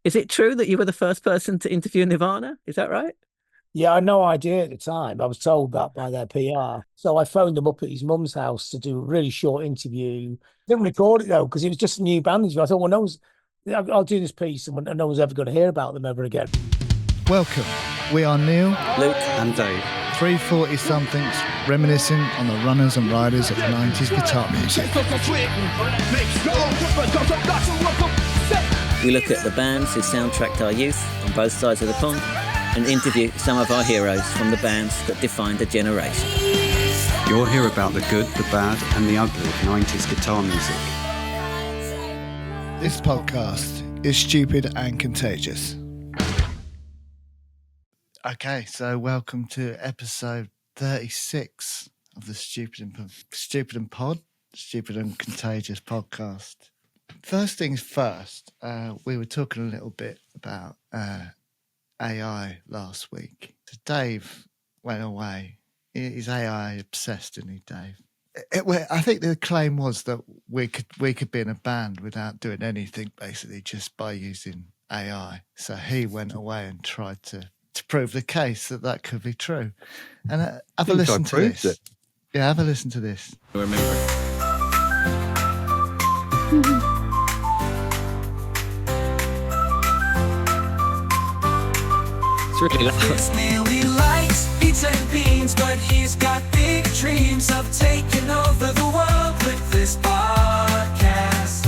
Is it true that you were the first person to interview Nirvana? Is that right? Yeah, I had no idea at the time. I was told that by their PR. So I phoned him up at his mum's house to do a really short interview. Didn't record it though, because it was just a new band. I thought, well, I'll do this piece and no one's ever going to hear about them ever again. Welcome. We are Neil, Luke and Dave. 340-somethings reminiscing on the runners and riders of 90s guitar music. We look at the bands who soundtracked our youth on both sides of the pond and interview some of our heroes from the bands that defined a generation. You'll hear about the good, the bad and the ugly of 90s guitar music. This podcast is Stupid and Contagious. Okay, so welcome to episode 36 of the Stupid and Contagious podcast. First things first, we were talking a little bit about AI last week. So Dave went away. He's AI obsessed, isn't he, Dave? I think the claim was that we could be in a band without doing anything, basically, just by using AI. So he went away and tried to prove the case that could be true. And have a listen to this. It. Yeah, have a listen to this. I remember. It's really loud. This Neil, he likes pizza and beans, but he's got big dreams of taking over the world with this podcast.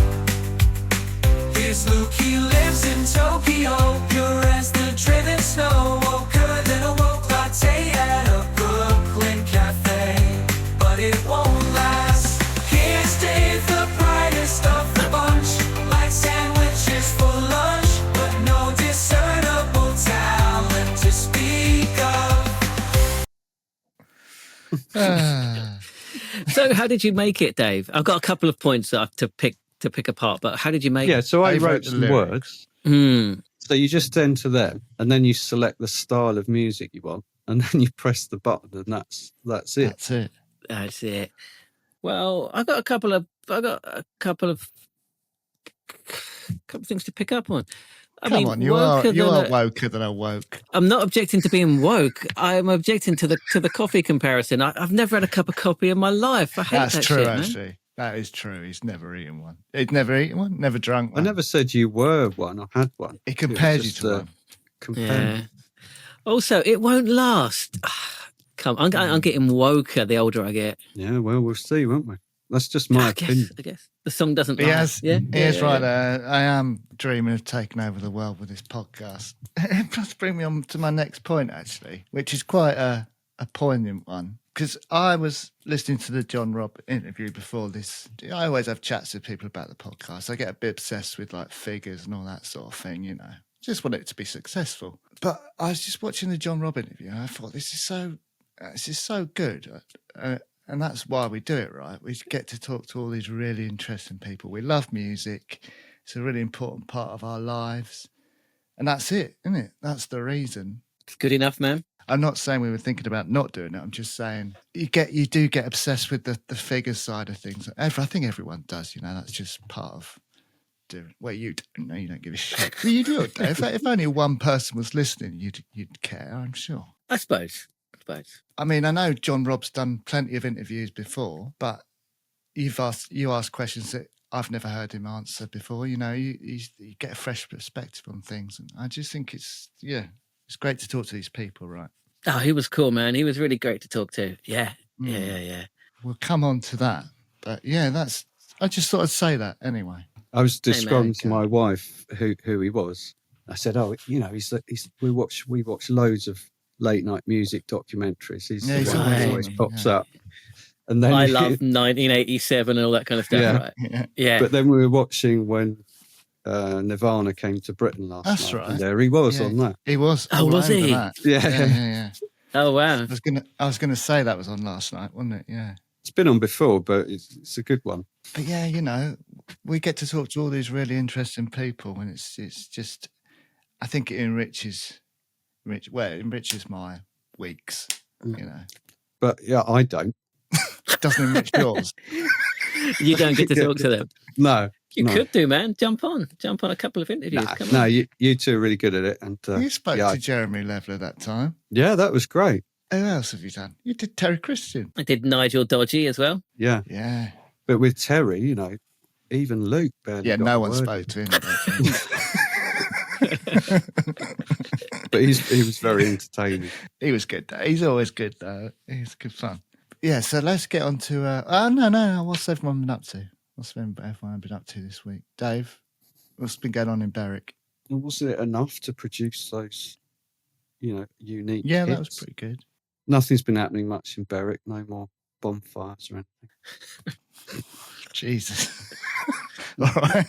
Here's Luke, he lives in Tokyo, pure as the driven snow, woker than a woke latte at a Brooklyn cafe. But it won't last. Here's Dave, the brightest of the bunch, like sandwiches for lunch, but no discernible talent to speak of. So how did you make it, Dave? I've got a couple of points that I have to pick apart, but how did you make it? Yeah, so I Dave wrote wrote the some lyrics. words. Mm. So you just enter them, and then you select the style of music you want, and then you press the button, and that's it. That's it. That's it. Well, I got a couple of things to pick up on. Come on, you are woker than a woke. I'm not objecting to being woke. I'm objecting to the coffee comparison. I've never had a cup of coffee in my life. I hate That's that true, shit, man. actually. That is true. He's never eaten one. He'd never eaten one, never drunk I one. never said you were one. I had one. He compared you Just, to one. Yeah. Also, it won't last. Come, I'm getting woker the older I get. Yeah, well, we'll see, won't we? That's just my opinion. I guess the song doesn't. He last. has. Yeah, He is right there. I am dreaming of taking over the world with this podcast. It does bring me on to my next point, actually, which is quite a poignant one. Because I was listening to the John Robb interview before this. I always have chats with people about the podcast. I get a bit obsessed with like figures and all that sort of thing, you know. Just want it to be successful. But I was just watching the John Robb interview and I thought, this is so good. And that's why we do it, right? We get to talk to all these really interesting people. We love music. It's a really important part of our lives. And that's it, isn't it? That's the reason. It's good enough, man. I'm not saying we were thinking about not doing it. I'm just saying you do get obsessed with the figure side of things. I think everyone does, you know. That's just part of doing. Well, you don't. No, you don't give a shit. Well, you do. If only one person was listening, you'd care. I'm sure. I suppose. I mean, I know John Robb's done plenty of interviews before, but you asked questions that I've never heard him answer before. You know, you get a fresh perspective on things, and I just think it's great to talk to these people, right? Oh, he was cool, man. He was really great to talk to. Yeah. Yeah. We'll come on to that, but yeah, I just thought I'd say that anyway. I was describing to my wife who he was. I said, "Oh, you know, we watch loads of late night music documentaries. He's the one who always pops up." And then I love 1987 and all that kind of stuff, right? Yeah. But then we were watching when Nirvana came to Britain last night. That's right. And there he was on that. He was. Oh, was he? That. Yeah. Oh, wow. I was gonna say that was on last night, wasn't it? Yeah. It's been on before, but it's a good one. But yeah, you know, we get to talk to all these really interesting people, and it's just, I think it enriches my weeks, you know. But yeah, I don't. It doesn't enrich yours. You don't get to talk to them. No. You could do, man. Jump on a couple of interviews. Come no, on. you two are really good at it. And you spoke to Jeremy Leveler that time. Yeah, that was great. Who else have you done? You did Terry Christian. I did Nigel Dodgy as well. Yeah. Yeah. But with Terry, you know, even Luke barely got no a one word spoke to him. But he was very entertaining. He was good, though. He's always good, though. He's good fun. Yeah, so let's get on to... no. What's everyone been up to? What's everyone been up to this week? Dave, what's been going on in Berwick? Wasn't it enough to produce those, you know, unique Yeah, hits? that was pretty good. Nothing's been happening much in Berwick. No more bonfires or anything. Jesus. All right.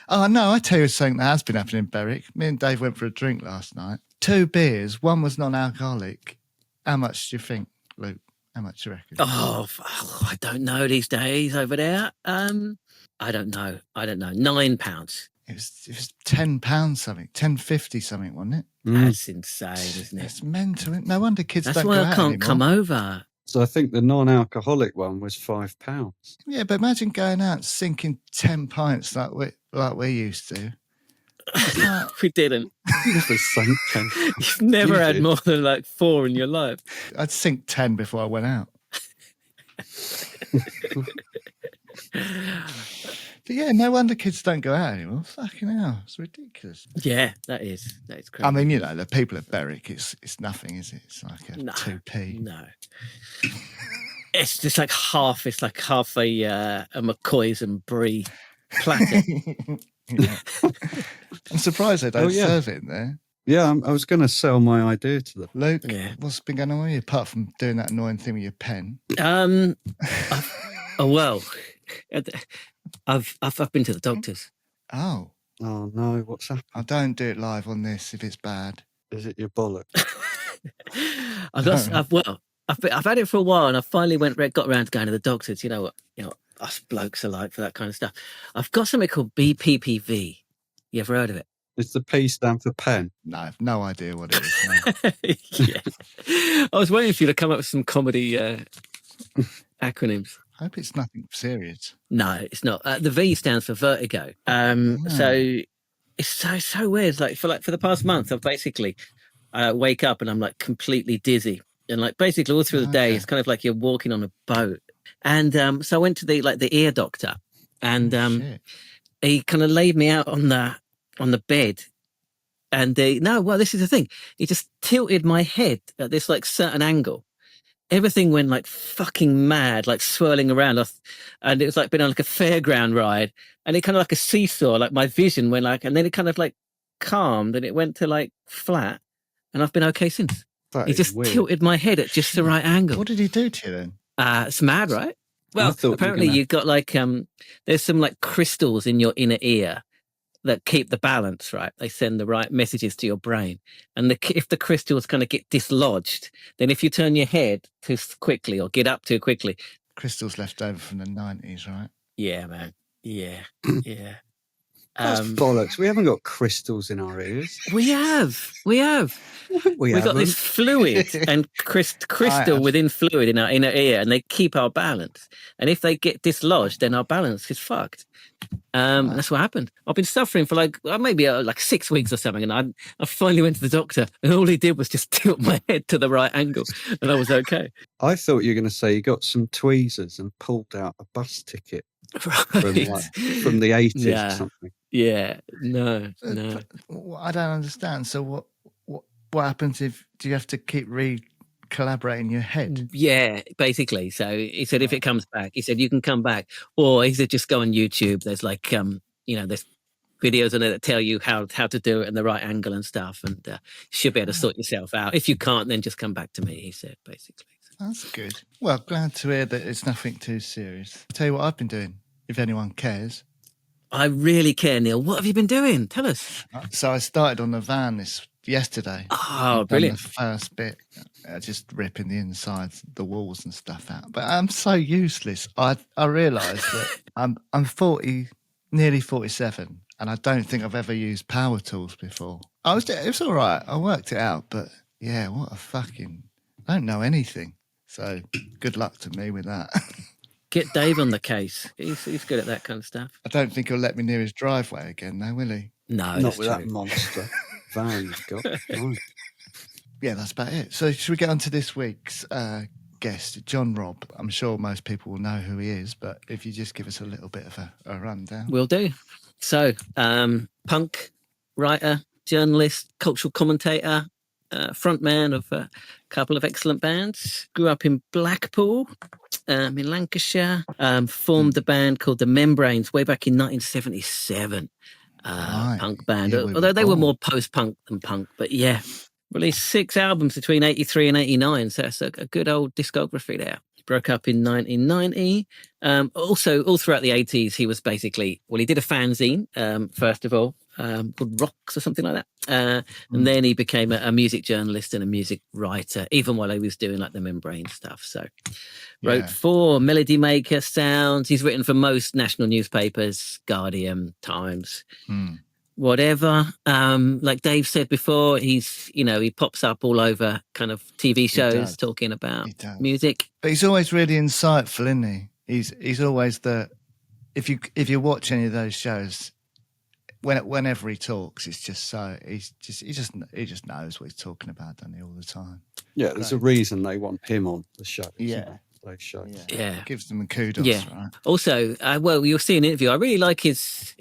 Oh, no, I tell you something that has been happening in Berwick. Me and Dave went for a drink last night. 2 beers. One was non-alcoholic. How much do you think, Luke? How much do you reckon? Oh, I don't know these days over there. I don't know. £9. It was £10 something, £10.50 something, wasn't it? That's insane, isn't it? It's mental. No wonder kids That's don't why go I out can't anymore. come over. So I think the non-alcoholic one was £5. Yeah, but imagine going out and sinking 10 pints like we used to. We didn't. This was sinking. You've never had more than like 4 in your life. I'd sink 10 before I went out. But yeah, no wonder kids don't go out anymore. Fucking hell, it's ridiculous. Yeah, that is crazy. I mean, you know, the people at Berwick, it's nothing, is it? It's like a 2p. No. It's just like half. It's like half a McCoy's and Brie platter. Yeah. I'm surprised they don't serve it in there. Yeah, I was going to sell my idea to them. Luke, what's been going on with you apart from doing that annoying thing with your pen? I've been to the doctors. Oh no, what's happened? I don't do it live on this if it's bad. Is it your bollock? I've had it for a while, and I finally got around to going to the doctors. You know what us blokes are like for that kind of stuff. I've got something called BPPV. You ever heard of it? Does the P stand for pen? No, I have no idea what it is. Yeah. I was waiting for you to come up with some comedy acronyms. I hope it's nothing serious. No, it's not. The V stands for vertigo. So it's so weird. Like for the past month, I've basically wake up and I'm like completely dizzy, and like basically all through the day, it's kind of like you're walking on a boat. And so I went to the ear doctor, and he kind of laid me out on the bed, and this is the thing. He just tilted my head at this like certain angle. Everything went like fucking mad, like swirling around us. And it was like being on like a fairground ride. And it kind of like a seesaw, like my vision went like, and then it kind of like calmed and it went to like flat. And I've been okay since. He just tilted my head at just the right angle. What did he do to you then? It's mad, right? Well, apparently you got like, there's some like crystals in your inner ear that keep the balance, right? They send the right messages to your brain. And if the crystals kind of get dislodged, then if you turn your head too quickly or get up too quickly. Crystals left over from the 90s, right? Yeah, man. Yeah. Yeah. That's bollocks. We haven't got crystals in our ears. We have. We've got this fluid and crystal within fluid in our inner ear, and they keep our balance. And if they get dislodged, then our balance is fucked. That's what happened. I've been suffering for maybe 6 weeks or something, and I finally went to the doctor, and all he did was just tilt my head to the right angle, and I was okay. I thought you were going to say you got some tweezers and pulled out a bus ticket from the 80s or something. Yeah, no. I don't understand. So what happens do you have to keep collaborating your head? Yeah, basically. So he said if it comes back, he said you can come back, or he said just go on YouTube. There's like there's videos on there that tell you how to do it and the right angle and stuff, and you should be able to sort yourself out. If you can't, then just come back to me. He said basically. That's good. Well, glad to hear that it's nothing too serious. I'll tell you what I've been doing, if anyone cares. I really care, Neil. What have you been doing? Tell us. So I started on the van yesterday. Oh, brilliant. The first bit, just ripping the insides, the walls and stuff out. But I'm so useless. I realised that I'm 40, nearly 47, and I don't think I've ever used power tools before. It was all right. I worked it out, but yeah, I don't know anything. So good luck to me with that. Get Dave on the case. He's good at that kind of stuff. I don't think he'll let me near his driveway again, though, will he? No, Not with true. that monster van he's got. No. Yeah, that's about it. So should we get on to this week's guest, John Robb? I'm sure most people will know who he is, but if you just give us a little bit of a rundown. Will do. So, punk, writer, journalist, cultural commentator, frontman of a couple of excellent bands. Grew up in Blackpool, in Lancashire. Formed a band called the Membranes way back in 1977. Right. Punk band, Yeah, we were although they were born. more post-punk than punk. But yeah, released 6 albums between 83 and 89. So that's a good old discography there. Broke up in 1990. Also, all throughout the 80s, he was basically, he did a fanzine, first of all, called Rocks or something like that. And then he became a music journalist and a music writer, even while he was doing like the Membrane stuff. So wrote for Melody Maker, Sounds. He's written for most national newspapers, Guardian, Times, whatever. Like Dave said before, he pops up all over kind of TV shows talking about music. But he's always really insightful, isn't he? He's always if you watch any of those shows, whenever he talks, it's just so he just knows what he's talking about, doesn't he, all the time? Yeah, there's a reason they want him on the show. Yeah. Those shows. Yeah. Gives them kudos, right? Also, you'll see an interview. I really like his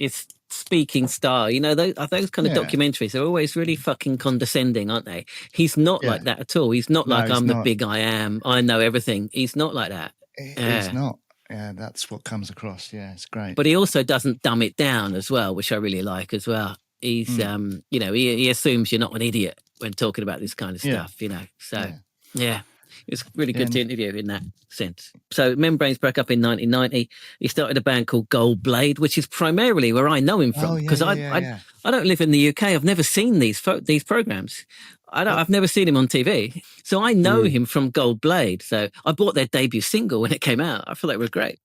speaking style. Those kind of documentaries are always really fucking condescending, aren't they? He's not like that at all. He's not I'm the big I am. I know everything. He's not like that. He's not. Yeah, that's what comes across. Yeah, it's great. But he also doesn't dumb it down as well, which I really like as well. He's, he assumes you're not an idiot when talking about this kind of stuff, So, yeah. It's really good to interview in that sense. So Membranes broke up in 1990. He started a band called Goldblade, which is primarily where I know him from, because I don't live in the UK. I've never seen these programs. I've never seen him on TV. So I know him from Goldblade. So I bought their debut single when it came out. I thought that was great.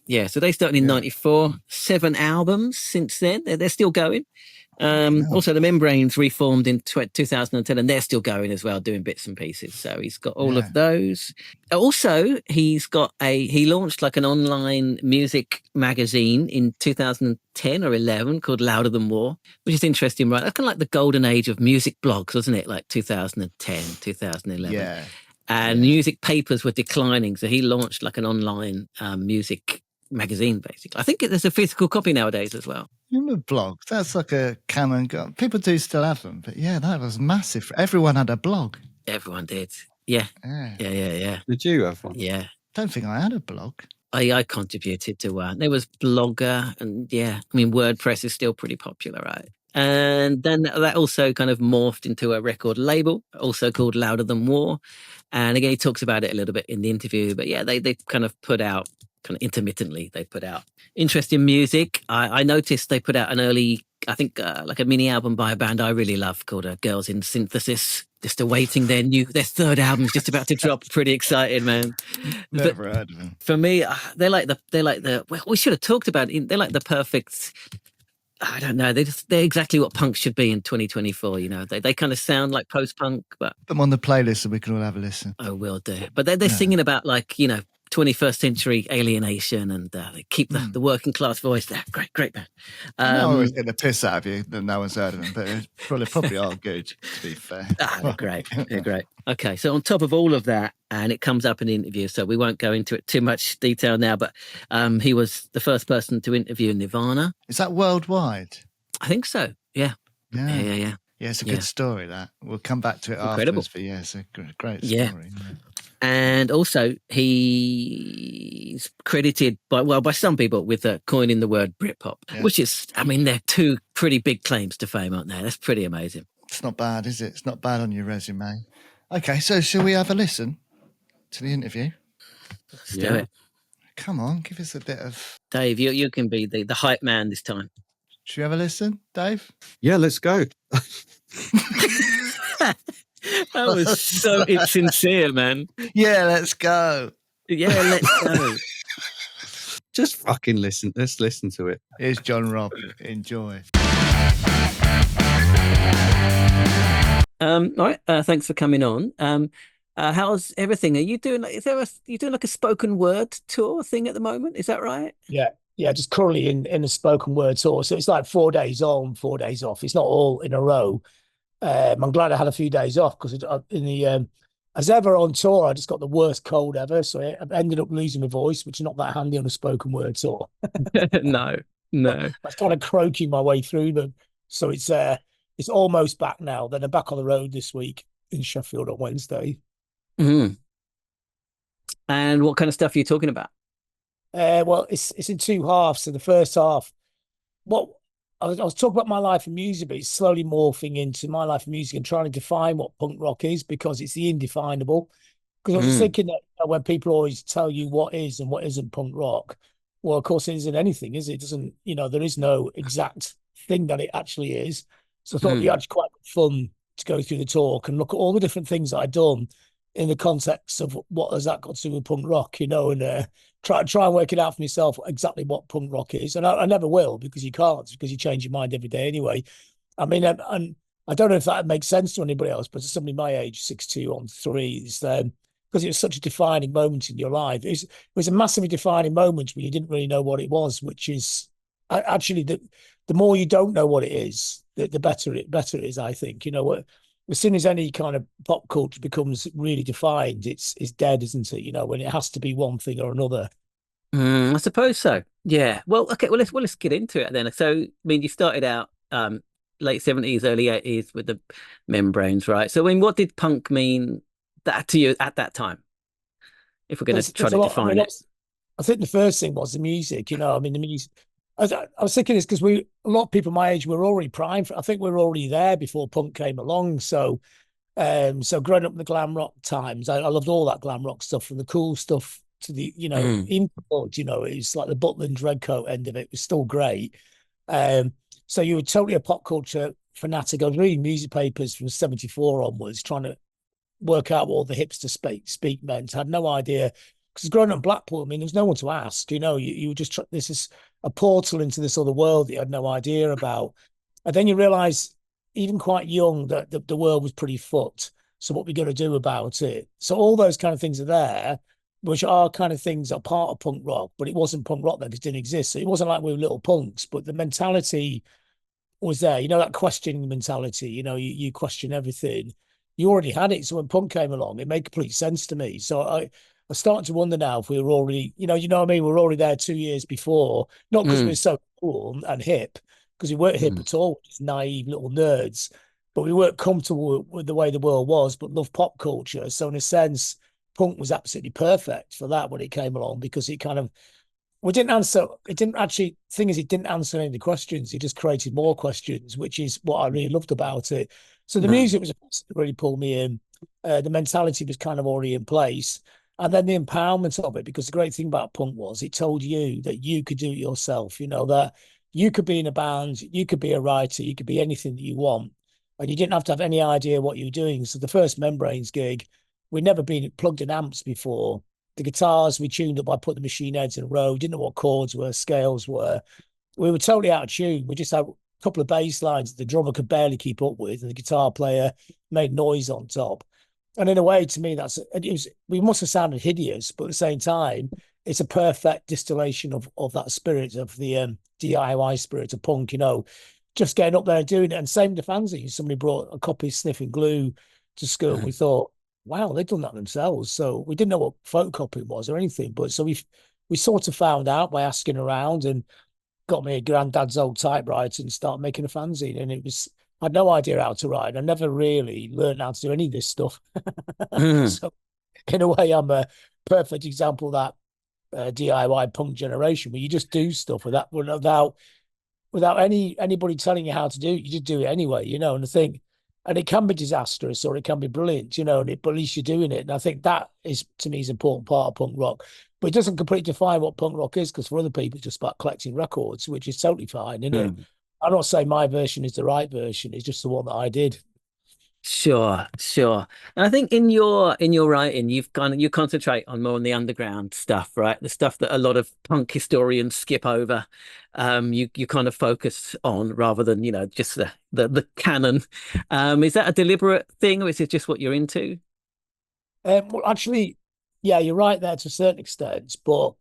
Yeah, so they started in 94, 7 albums since then. They're still going. Also, the Membranes reformed in 2010, and they're still going as well, doing bits and pieces. So he's got all of those. Also, he launched like an online music magazine in 2010 or 11 called Louder Than War, which is interesting, right? That's kind of like the golden age of music blogs, wasn't it? Like 2010, 2011. Yeah. And music papers were declining, so he launched like an online music magazine, basically. I think there's a physical copy nowadays as well. Remember blogs? That's like a come and go. People do still have them, but yeah, that was massive. Everyone had a blog. Everyone did. Yeah. Did you have one? Yeah. Don't think I had a blog. I contributed to one. There was Blogger, and WordPress is still pretty popular, right? And then that also kind of morphed into a record label, also called Louder Than War. And again, he talks about it a little bit in the interview. But yeah, they kind of put out, kind of intermittently, they put out interesting music. I noticed they put out an early, I think like a mini album by a band I really love called Girls in Synthesis. Just awaiting their 3rd album's just about to drop. Pretty excited, man. Never heard of them. For me, they're like the. Well, we should have talked about it. They're like the perfect. I don't know. They're exactly what punk should be in 2024. They kind of sound like post-punk, but put them on the playlist so we can all have a listen. I will do. But they're singing about 21st century alienation, and they keep the working class voice there. Great band. I always get the piss out of you that no one's heard of them, but they probably are good, to be fair. They're great. They're great. Okay, so on top of all of that, and it comes up in the interview, so we won't go into it too much detail now, but he was the first person to interview Nirvana. Is that worldwide? I think so, yeah. Yeah, it's a good story, that. We'll come back to it afterwards, but it's a great story. Yeah. And also, he's credited by some people with coining the word Britpop, which is, they're 2 pretty big claims to fame, aren't they? That's pretty amazing. It's not bad, is it? It's not bad on your resume. Okay, so shall we have a listen to the interview? Let's do it. Come on, give us a bit of... Dave, you can be the hype man this time. Should we have a listen, Dave? Yeah, let's go. That was so insincere, man. Yeah, let's go. Yeah, let's go. Just fucking listen. Let's listen to it. Here's John Robb. Enjoy. All right. Thanks for coming on. How's everything? Are you doing? You doing like a spoken word tour thing at the moment? Is that right? Yeah, just currently in a spoken word tour. So it's like 4 days on, 4 days off. It's not all in a row. I'm glad I had a few days off because in the as ever on tour, I just got the worst cold ever. So I ended up losing my voice, which is not that handy on a spoken word tour. No, no. I was kind of croaking my way through them. So it's almost back now. Then I'm back on the road this week in Sheffield on Wednesday. Mm. And what kind of stuff are you talking about? Well, it's in two halves. So the first half, what I was talking about my life in music, but it's slowly morphing into my life in music and trying to define what punk rock is because it's the indefinable. Because I was just thinking that when people always tell you what is and what isn't punk rock, well, of course, it isn't anything, is it? It doesn't, there is no exact thing that it actually is. So I thought it'd be actually quite fun to go through the talk and look at all the different things that I've done in the context of what has that got to do with punk rock, and try and work it out for myself exactly what punk rock is. And I never will because you can't, because you change your mind every day anyway. I mean, and I don't know if that makes sense to anybody else, but to somebody my age, 62 on 3, is because it was such a defining moment in your life. It was a massively defining moment when you didn't really know what it was, which is actually the more you don't know what it is, the better it is, I think. As soon as any kind of pop culture becomes really defined, it's dead, isn't it? When it has to be one thing or another. I suppose so. Yeah. Well, okay. Let's get into it then. So, I mean, you started out late 70s, early 80s with the Membranes, right? So, I mean, what did punk mean that to you at that time? If we're going to try to define it, I think the first thing was the music. I mean, the music. I was thinking this because a lot of people my age were already primed. I think we were already there before punk came along. So growing up in the glam rock times, I loved all that glam rock stuff, from the cool stuff to the, import, it's like the Butland Dreadcoat end of it was still great. So you were totally a pop culture fanatic. I was reading music papers from 74 onwards, trying to work out what all the hipster speak meant. I had no idea. Because growing up in Blackpool, I mean, there was no one to ask. You were just this is a portal into this other world that you had no idea about. And then you realise, even quite young, that the world was pretty fucked. So what we got to do about it? So all those kind of things are there, which are kind of things that are part of punk rock, but it wasn't punk rock then, it didn't exist. So it wasn't like we were little punks, but the mentality was there. That questioning mentality. You question everything. You already had it. So when punk came along, it made complete sense to me. So I started to wonder now if we were already, you know what I mean? We were already there 2 years before, not because we were so cool and hip, because we weren't hip at all, just naive little nerds, but we weren't comfortable with the way the world was, but loved pop culture. So in a sense, punk was absolutely perfect for that when it came along, because it kind of, it didn't answer any of the questions. It just created more questions, which is what I really loved about it. So the music was really pulled me in. The mentality was kind of already in place. And then the empowerment of it, because the great thing about punk was it told you that you could do it yourself, that you could be in a band, you could be a writer, you could be anything that you want. And you didn't have to have any idea what you were doing. So the first Membranes gig, we'd never been plugged in amps before. The guitars we tuned up by putting the machine heads in a row, didn't know what chords were, scales were. We were totally out of tune. We just had a couple of bass lines that the drummer could barely keep up with, and the guitar player made noise on top. And in a way, to me, we must have sounded hideous, but at the same time, it's a perfect distillation of that spirit, of the DIY spirit of punk, just getting up there and doing it. And same with the fanzine. Somebody brought a copy of Sniffing Glue to school. We thought, wow, they've done that themselves. So we didn't know what photocopying was or anything, but so we sort of found out by asking around, and got me a granddad's old typewriter and started making a fanzine. And I had no idea how to write. I never really learned how to do any of this stuff. So in a way, I'm a perfect example of that DIY punk generation, where you just do stuff without anybody telling you how to do it. You just do it anyway, and I think, and it can be disastrous or it can be brilliant, but at least you're doing it. And I think that is, to me, is an important part of punk rock. But it doesn't completely define what punk rock is, because for other people, it's just about collecting records, which is totally fine, isn't it? I'm not saying my version is the right version. It's just the one that I did. Sure. And I think in your writing, you concentrate on the underground stuff, right? The stuff that a lot of punk historians skip over. You kind of focus on, rather than just the canon. Is that a deliberate thing, or is it just what you're into? Well, actually, yeah, you're right there to a certain extent, but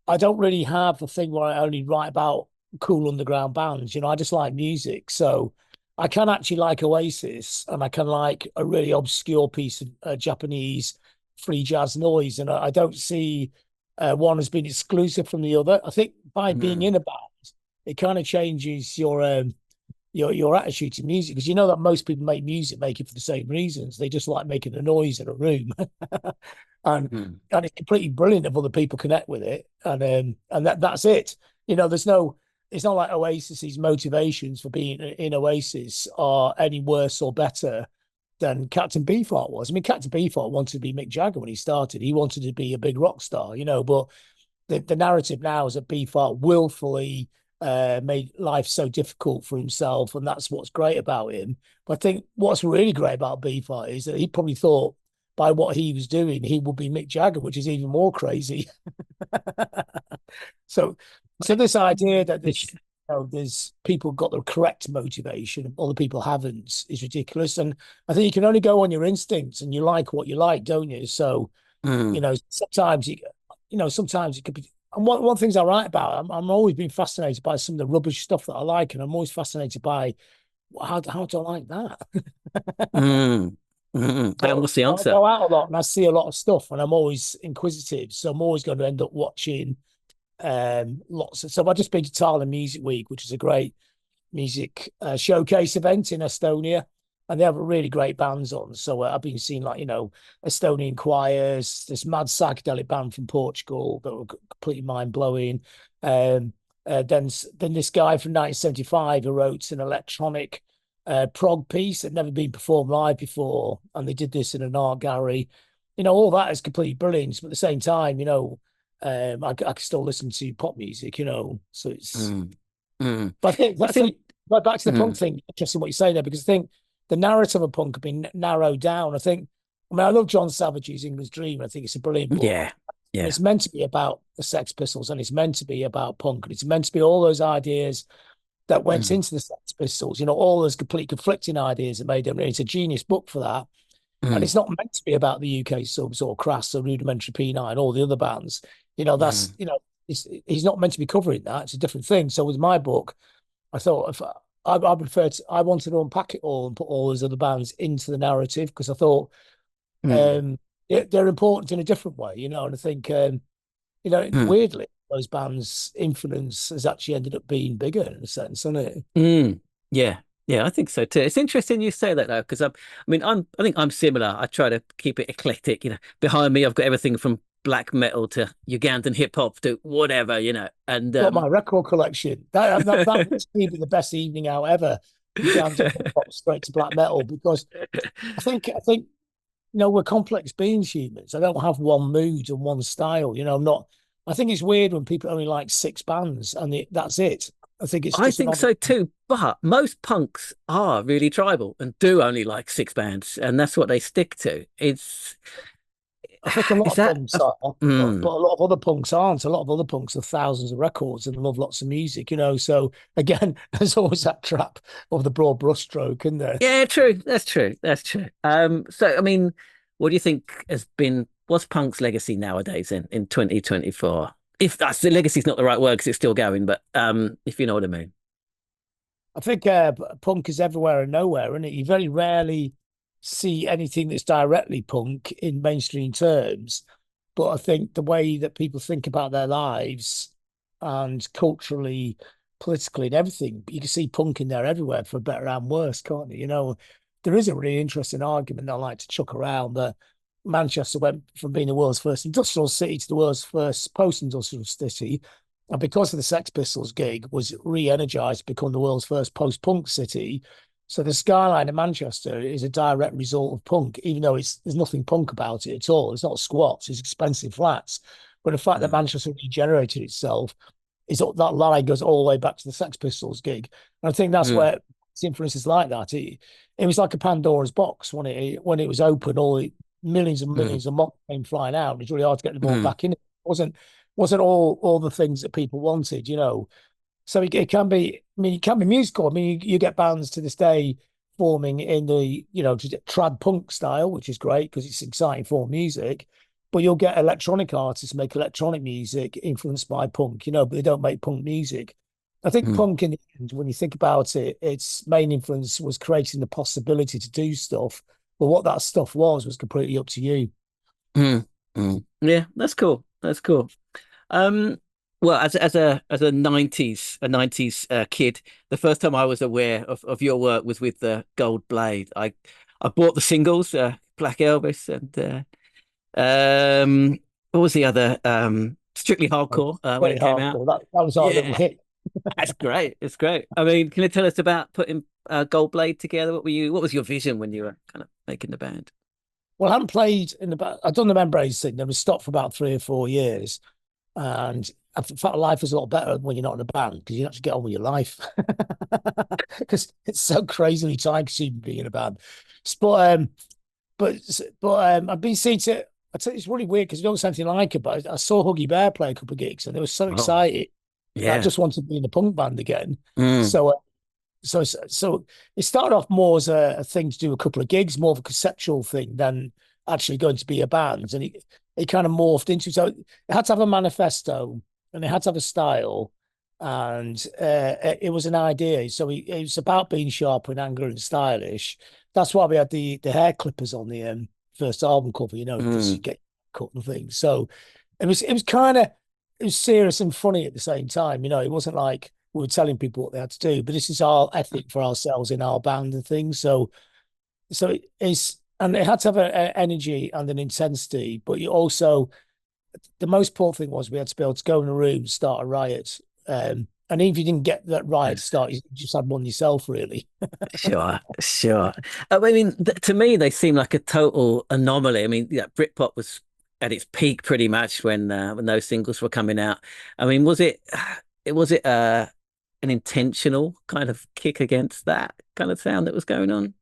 I don't really have a thing where I only write about cool underground bands. You know, I just like music. So I can actually like Oasis and I can like a really obscure piece of Japanese free jazz noise. And I don't see one as being exclusive from the other. I think by being in a band, it kind of changes your attitude to music, because you know that most people make it for the same reasons. They just like making a noise in a room. And it's completely brilliant if other people connect with it, and that's it. You know, it's not like Oasis's motivations for being in Oasis are any worse or better than Captain Beefheart was. I mean, Captain Beefheart wanted to be Mick Jagger when he started. He wanted to be a big rock star, you know, but the narrative now is that Beefheart willfully made life so difficult for himself, and that's what's great about him. But I think what's really great about Beefheart is that he probably thought by what he was doing, he would be Mick Jagger, which is even more crazy. So this idea that there's people got the correct motivation, other people haven't, is ridiculous. And I think you can only go on your instincts, and you like what you like, don't you? So you know, sometimes sometimes it could be. And one of the things I write about, I'm always been fascinated by some of the rubbish stuff that I like, and I'm always fascinated by how do I like that? And what's the answer? I go out a lot and I see a lot of stuff, and I'm always inquisitive, so I'm always going to end up watching lots of. So I just been to Tallinn Music Week, which is a great music showcase event in Estonia, and they have really great bands on. So I've been seeing Estonian choirs, this mad psychedelic band from Portugal that were completely mind blowing. Then this guy from 1975 who wrote an electronic prog piece that had never been performed live before, and they did this in an art gallery. You know, all that is completely brilliant, but at the same time, I can still listen to pop music. You know, so it's. But I think back to the punk thing. Interesting what you say there, because I think the narrative of punk have been narrowed down. I love John Savage's England's Dream. I think it's a brilliant book. Yeah. It's meant to be about the Sex Pistols, and it's meant to be about punk, and it's meant to be all those ideas that went into the Sex Pistols. You know, all those complete conflicting ideas that made them. It's a genius book for that. And it's not meant to be about the UK subs or Crass or Rudimentary P9 and all the other bands. You know, that's he's not meant to be covering that. It's a different thing. So with my book, I thought I wanted to unpack it all and put all those other bands into the narrative, because I thought they're important in a different way, you know. And I think weirdly, those bands' influence has actually ended up being bigger in a sense, hasn't it? Yeah, I think so too. It's interesting you say that though, because I think I'm similar. I try to keep it eclectic. You know, behind me I've got everything from black metal to Ugandan hip hop to whatever, you know. And got my record collection. That was maybe the best evening out ever. Ugandan hip hop straight to black metal, because I think we're complex beings, humans. I don't have one mood and one style. You know, I think it's weird when people only like 6 bands and that's it. I think so too, but most punks are really tribal and do only like 6 bands, and that's what they stick to. I think a lot of punks are, but a lot of other punks aren't. A lot of other punks have thousands of records and love lots of music, you know. So again, there's always that trap of the broad brushstroke, isn't there? Yeah, true. That's true. So I mean, what do you think what's punk's legacy nowadays in 2024? If that's the legacy is not the right word because it's still going, but if you know what I mean. I think punk is everywhere and nowhere, isn't it? You very rarely see anything that's directly punk in mainstream terms. But I think the way that people think about their lives and culturally, politically and everything, you can see punk in there everywhere, for better and worse, can't you? You know, there is a really interesting argument I like to chuck around that Manchester went from being the world's first industrial city to the world's first post-industrial city, and because of the Sex Pistols gig, was re-energized to become the world's first post-punk city. So the skyline of Manchester is a direct result of punk, even though there's nothing punk about it at all. It's not squats, it's expensive flats. But the fact that Manchester regenerated itself is that line goes all the way back to the Sex Pistols gig. And I think that's where its influence is like that. It was like a Pandora's box when it was open. All the millions and millions of mock came flying out. It's really hard to get them all back in. It wasn't all the things that people wanted, you know. So it can be. I mean, it can be musical. I mean, you get bands to this day forming in the, trad punk style, which is great because it's exciting form music. But you'll get electronic artists make electronic music influenced by punk, but they don't make punk music. I think punk, in the end, when you think about it, its main influence was creating the possibility to do stuff. But what that stuff was completely up to you. Yeah, that's cool. That's cool. Well, as a nineties kid, the first time I was aware of your work was with the Goldblade. I bought the singles, Black Elvis, and what was the other? Strictly Hardcore, when it came out. That was our little hit. That's great. It's great. I mean, can you tell us about putting Goldblade together? What was your vision when you were kind of making the band? Well, I hadn't played in the band. I'd done the Membranes thing. Then we stopped for about 3 or 4 years, and I felt life was a lot better when you're not in a band because you actually get on with your life. Because it's so crazily time-consuming being in a band. But I've been seeing it. I tell you, it's really weird because you don't say anything like it. But I saw Huggy Bear play a couple of gigs, and they were so excited. Yeah, I just wanted to be in a punk band again. So it started off more as a thing to do a couple of gigs, more of a conceptual thing than actually going to be a band. And it kind of morphed into, so it had to have a manifesto and it had to have a style, and it was an idea. So it was about being sharp and angry and stylish. That's why we had the hair clippers on the first album cover, because you get cut and things. So it was serious and funny at the same time. It wasn't like we were telling people what they had to do, but this is our ethic for ourselves in our band and things. So it is, and it had to have an energy and an intensity, but you also, the most important thing was we had to be able to go in a room, start a riot. And even if you didn't get that riot start, you just had one yourself, really. Sure. I mean, to me, they seem like a total anomaly. I mean, Britpop was at its peak pretty much when those singles were coming out. I mean, was it an intentional kind of kick against that kind of sound that was going on?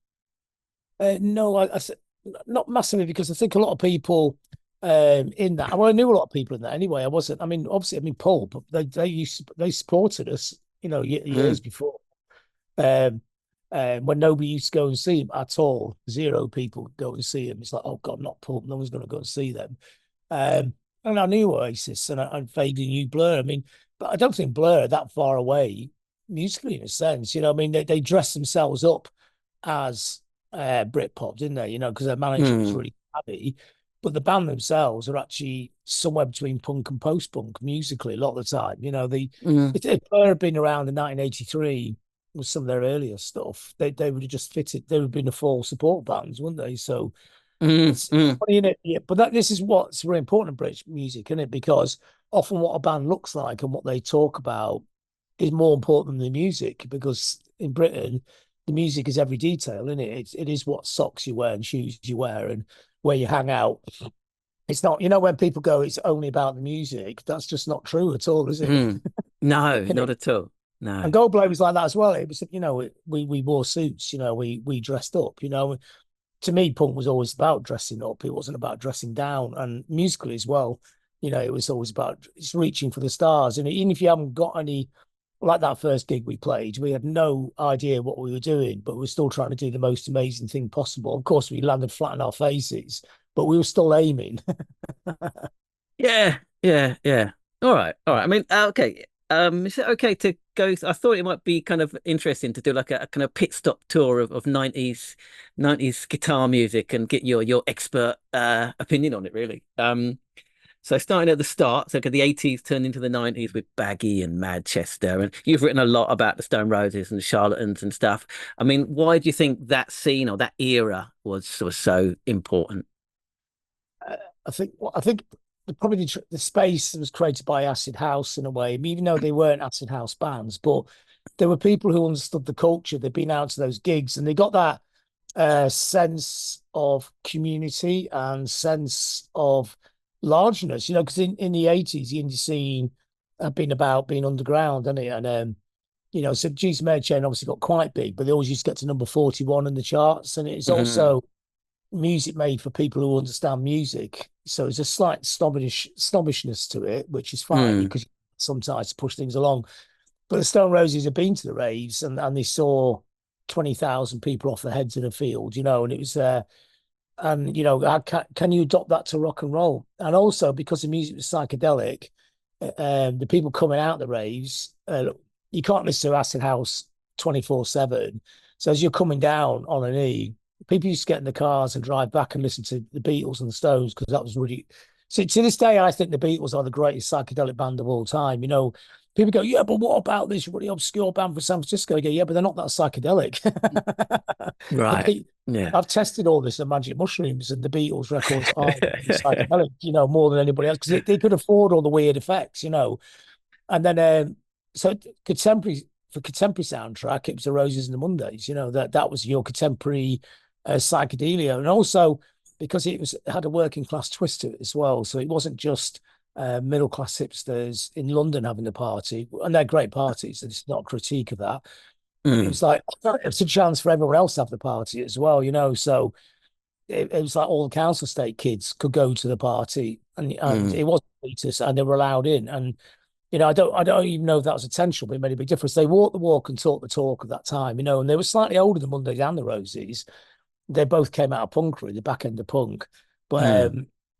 No, I not massively, because I think a lot of people in that. Well, I knew a lot of people in that anyway. Obviously, Pulp, they supported us, years before. When nobody used to go and see him at all, 0 people go and see him. It's like, oh God, not Pulp. No one's going to go and see them. And I knew Oasis, and I vaguely knew Blur. But I don't think Blur are that far away musically, in a sense. They dressed themselves up as Britpop, didn't they? Because their manager was really happy. But the band themselves are actually somewhere between punk and post-punk musically a lot of the time. If Blur had been around in 1983 with some of their earlier stuff, they would have just fitted. They would have been a full support bands, wouldn't they? So it's funny, isn't it? Yeah, but this is what's really important in British music, isn't it? Because often what a band looks like and what they talk about is more important than the music, because in Britain, the music is every detail, isn't it? It is what socks you wear and shoes you wear and where you hang out. It's not, when people go, it's only about the music. That's just not true at all, is it? No, not at all. No. And Goldblade was like that as well. It was, we wore suits, we dressed up, To me, punk was always about dressing up. It wasn't about dressing down. And musically as well, it was always about it's reaching for the stars. And even if you haven't got any, like that first gig we played, we had no idea what we were doing, but we were still trying to do the most amazing thing possible. Of course, we landed flat on our faces, but we were still aiming. Yeah. All right. Okay. Is it okay to go? I thought it might be kind of interesting to do like a kind of pit stop tour of 90s guitar music and get your expert opinion on it, really. So starting at the start, so the 80s turned into the 90s with Baggy and Manchester, and you've written a lot about the Stone Roses and the Charlatans and stuff. Why do you think that scene or that era was so important? I think probably the space was created by Acid House in a way, even though they weren't Acid House bands, but there were people who understood the culture. They'd been out to those gigs and they got that sense of community and sense of largeness, because in the 80s, the indie scene had been about being underground, hadn't it? And, so Jesus Mary Chain obviously got quite big, but they always used to get to number 41 in the charts. And it's also music made for people who understand music. So it's a slight snobbishness to it, which is fine because sometimes push things along. But the Stone Roses have been to the raves and they saw 20,000 people off the heads in a field, and it was and can you adopt that to rock and roll? And also because the music was psychedelic, the people coming out the raves, you can't listen to acid house 24/7. So as you're coming down on an E, people used to get in the cars and drive back and listen to the Beatles and the Stones, because that was really. So to this day, I think the Beatles are the greatest psychedelic band of all time. People go, yeah, but what about this really obscure band from San Francisco? I go, yeah, but they're not that psychedelic. Right. Yeah. I've tested all this on Magic Mushrooms, and the Beatles records are psychedelic, more than anybody else, because they could afford all the weird effects, And then, so contemporary soundtrack, it was the Roses and the Mondays, that was your contemporary psychedelia. And also because it had a working class twist to it as well. So it wasn't just middle class hipsters in London having the party, and they're great parties. It's not a critique of that. It was like, it's a chance for everyone else to have the party as well, So it was like all the council estate kids could go to the party, and it was elitist, and they were allowed in. And I don't even know if that was intentional, but it made a big difference. They walked the walk and talked the talk at that time, and they were slightly older than Mondays and the Roses. They both came out of punkery, the back end of punk, but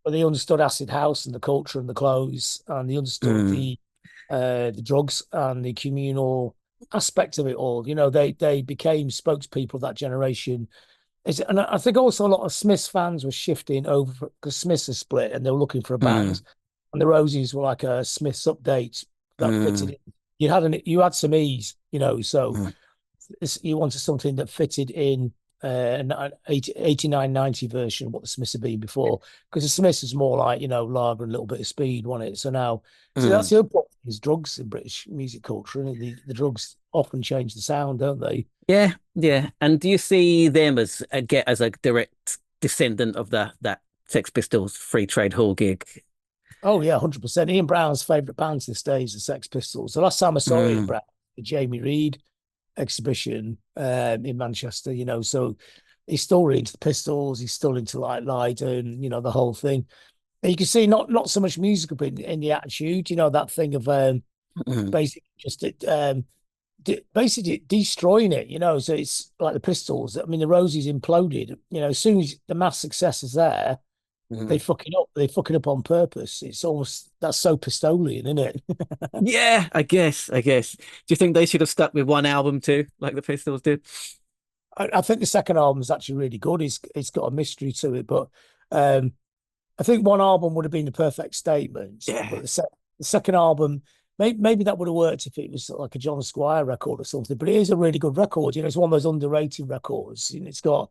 they understood acid house and the culture and the clothes, and they understood the drugs and the communal aspect of it all. They became spokespeople of that generation. And I think also a lot of Smiths fans were shifting over, because Smiths are split and they were looking for a band, and the Roses were like a Smiths update that fitted in. You had some ease, so you wanted something that fitted in an 89, 90 version of what the Smiths had been before, because the Smiths is more like, lager and a little bit of speed, wasn't it? So now, that's the other problem, is drugs in British music culture, and the drugs often change the sound, don't they? Yeah. And do you see them as a direct descendant of that Sex Pistols Free Trade Hall gig? Oh yeah, 100%. Ian Brown's favourite band to this day is the Sex Pistols. The last time I saw Ian Brown, the Jamie Reid exhibition in Manchester, so he's still really into the Pistols, he's still into like Lydon, the whole thing. And you can see not so much musical, but in the attitude, that thing of basically just basically destroying it, so it's like the Pistols. I mean, the Roses imploded, as soon as the mass success is there, they fuck it up. They fuck it up on purpose. It's almost, that's so Pistolian, isn't it? Yeah, I guess. Do you think they should have stuck with one album too, like the Pistols did? I think the second album is actually really good. It's got a mystery to it, but I think one album would have been the perfect statement. Yeah. But the second album, maybe that would have worked if it was like a John Squire record or something. But it is a really good record. It's one of those underrated records. It's got,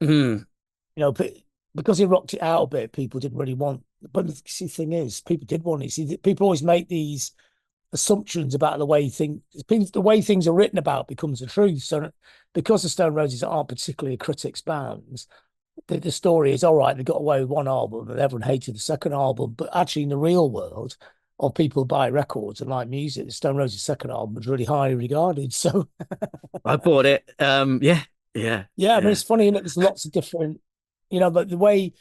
because he rocked it out a bit, people didn't really want. But the thing is, people did want it. See, people always make these assumptions about the way things are written about becomes the truth. So because the Stone Roses aren't particularly a critics band, the story is, all right, they got away with one album and everyone hated the second album. But actually in the real world of people who buy records and like music, the Stone Roses' second album was really highly regarded. So I bought it. Yeah. I mean, it's funny, and there's lots of different, but the way,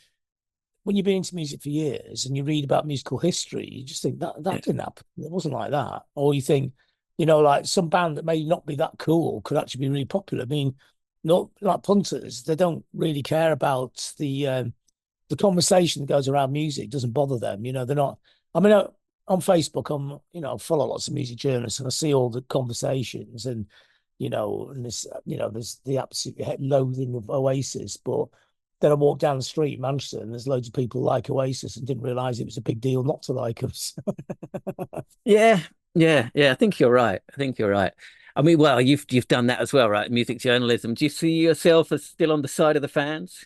when you've been into music for years and you read about musical history, you just think that didn't happen. It wasn't like that. Or you think, like some band that may not be that cool could actually be really popular. I mean, not like punters, they don't really care about the conversation that goes around music. Doesn't bother them. They're not. I mean, on Facebook, I follow lots of music journalists, and I see all the conversations, and and this, there's the absolute loathing of Oasis, but then I walked down the street in Manchester and there's loads of people like Oasis and didn't realise it was a big deal not to like us. Yeah. I think you're right. I mean, well, you've done that as well, right? Music journalism. Do you see yourself as still on the side of the fans?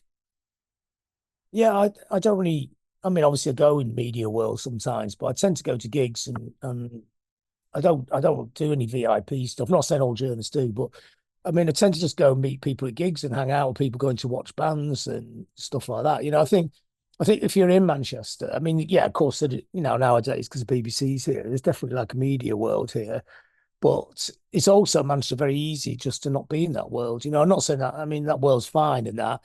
Yeah, I don't really. I mean, obviously I go in media world sometimes, but I tend to go to gigs and I don't do any VIP stuff. I'm not saying all journalists do, but I mean, I tend to just go and meet people at gigs and hang out with people going to watch bands and stuff like that. I think if you're in Manchester, I mean, yeah, of course, nowadays, because the BBC's here, there's definitely like a media world here, but it's also Manchester very easy just to not be in that world. I'm not saying that, I mean, that world's fine and that,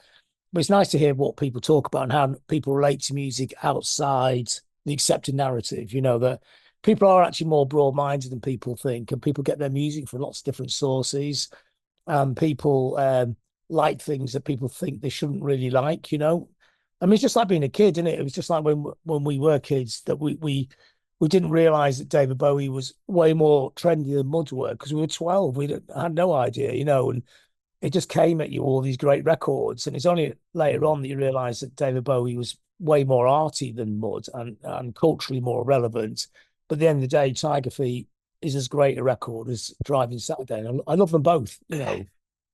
but it's nice to hear what people talk about and how people relate to music outside the accepted narrative, that people are actually more broad-minded than people think, and people get their music from lots of different sources. people like things that people think they shouldn't really like, you know. I mean, it's just like being a kid, isn't it? It was just like when we were kids that we didn't realize that David Bowie was way more trendy than Mud were because we were 12. Had no idea, you know, and it just came at you all these great records. And it's only later on that you realize that David Bowie was way more arty than Mud and culturally more relevant. But at the end of the day, Tiger Feet is as great a record as Driving Saturday. And I love them both, you know.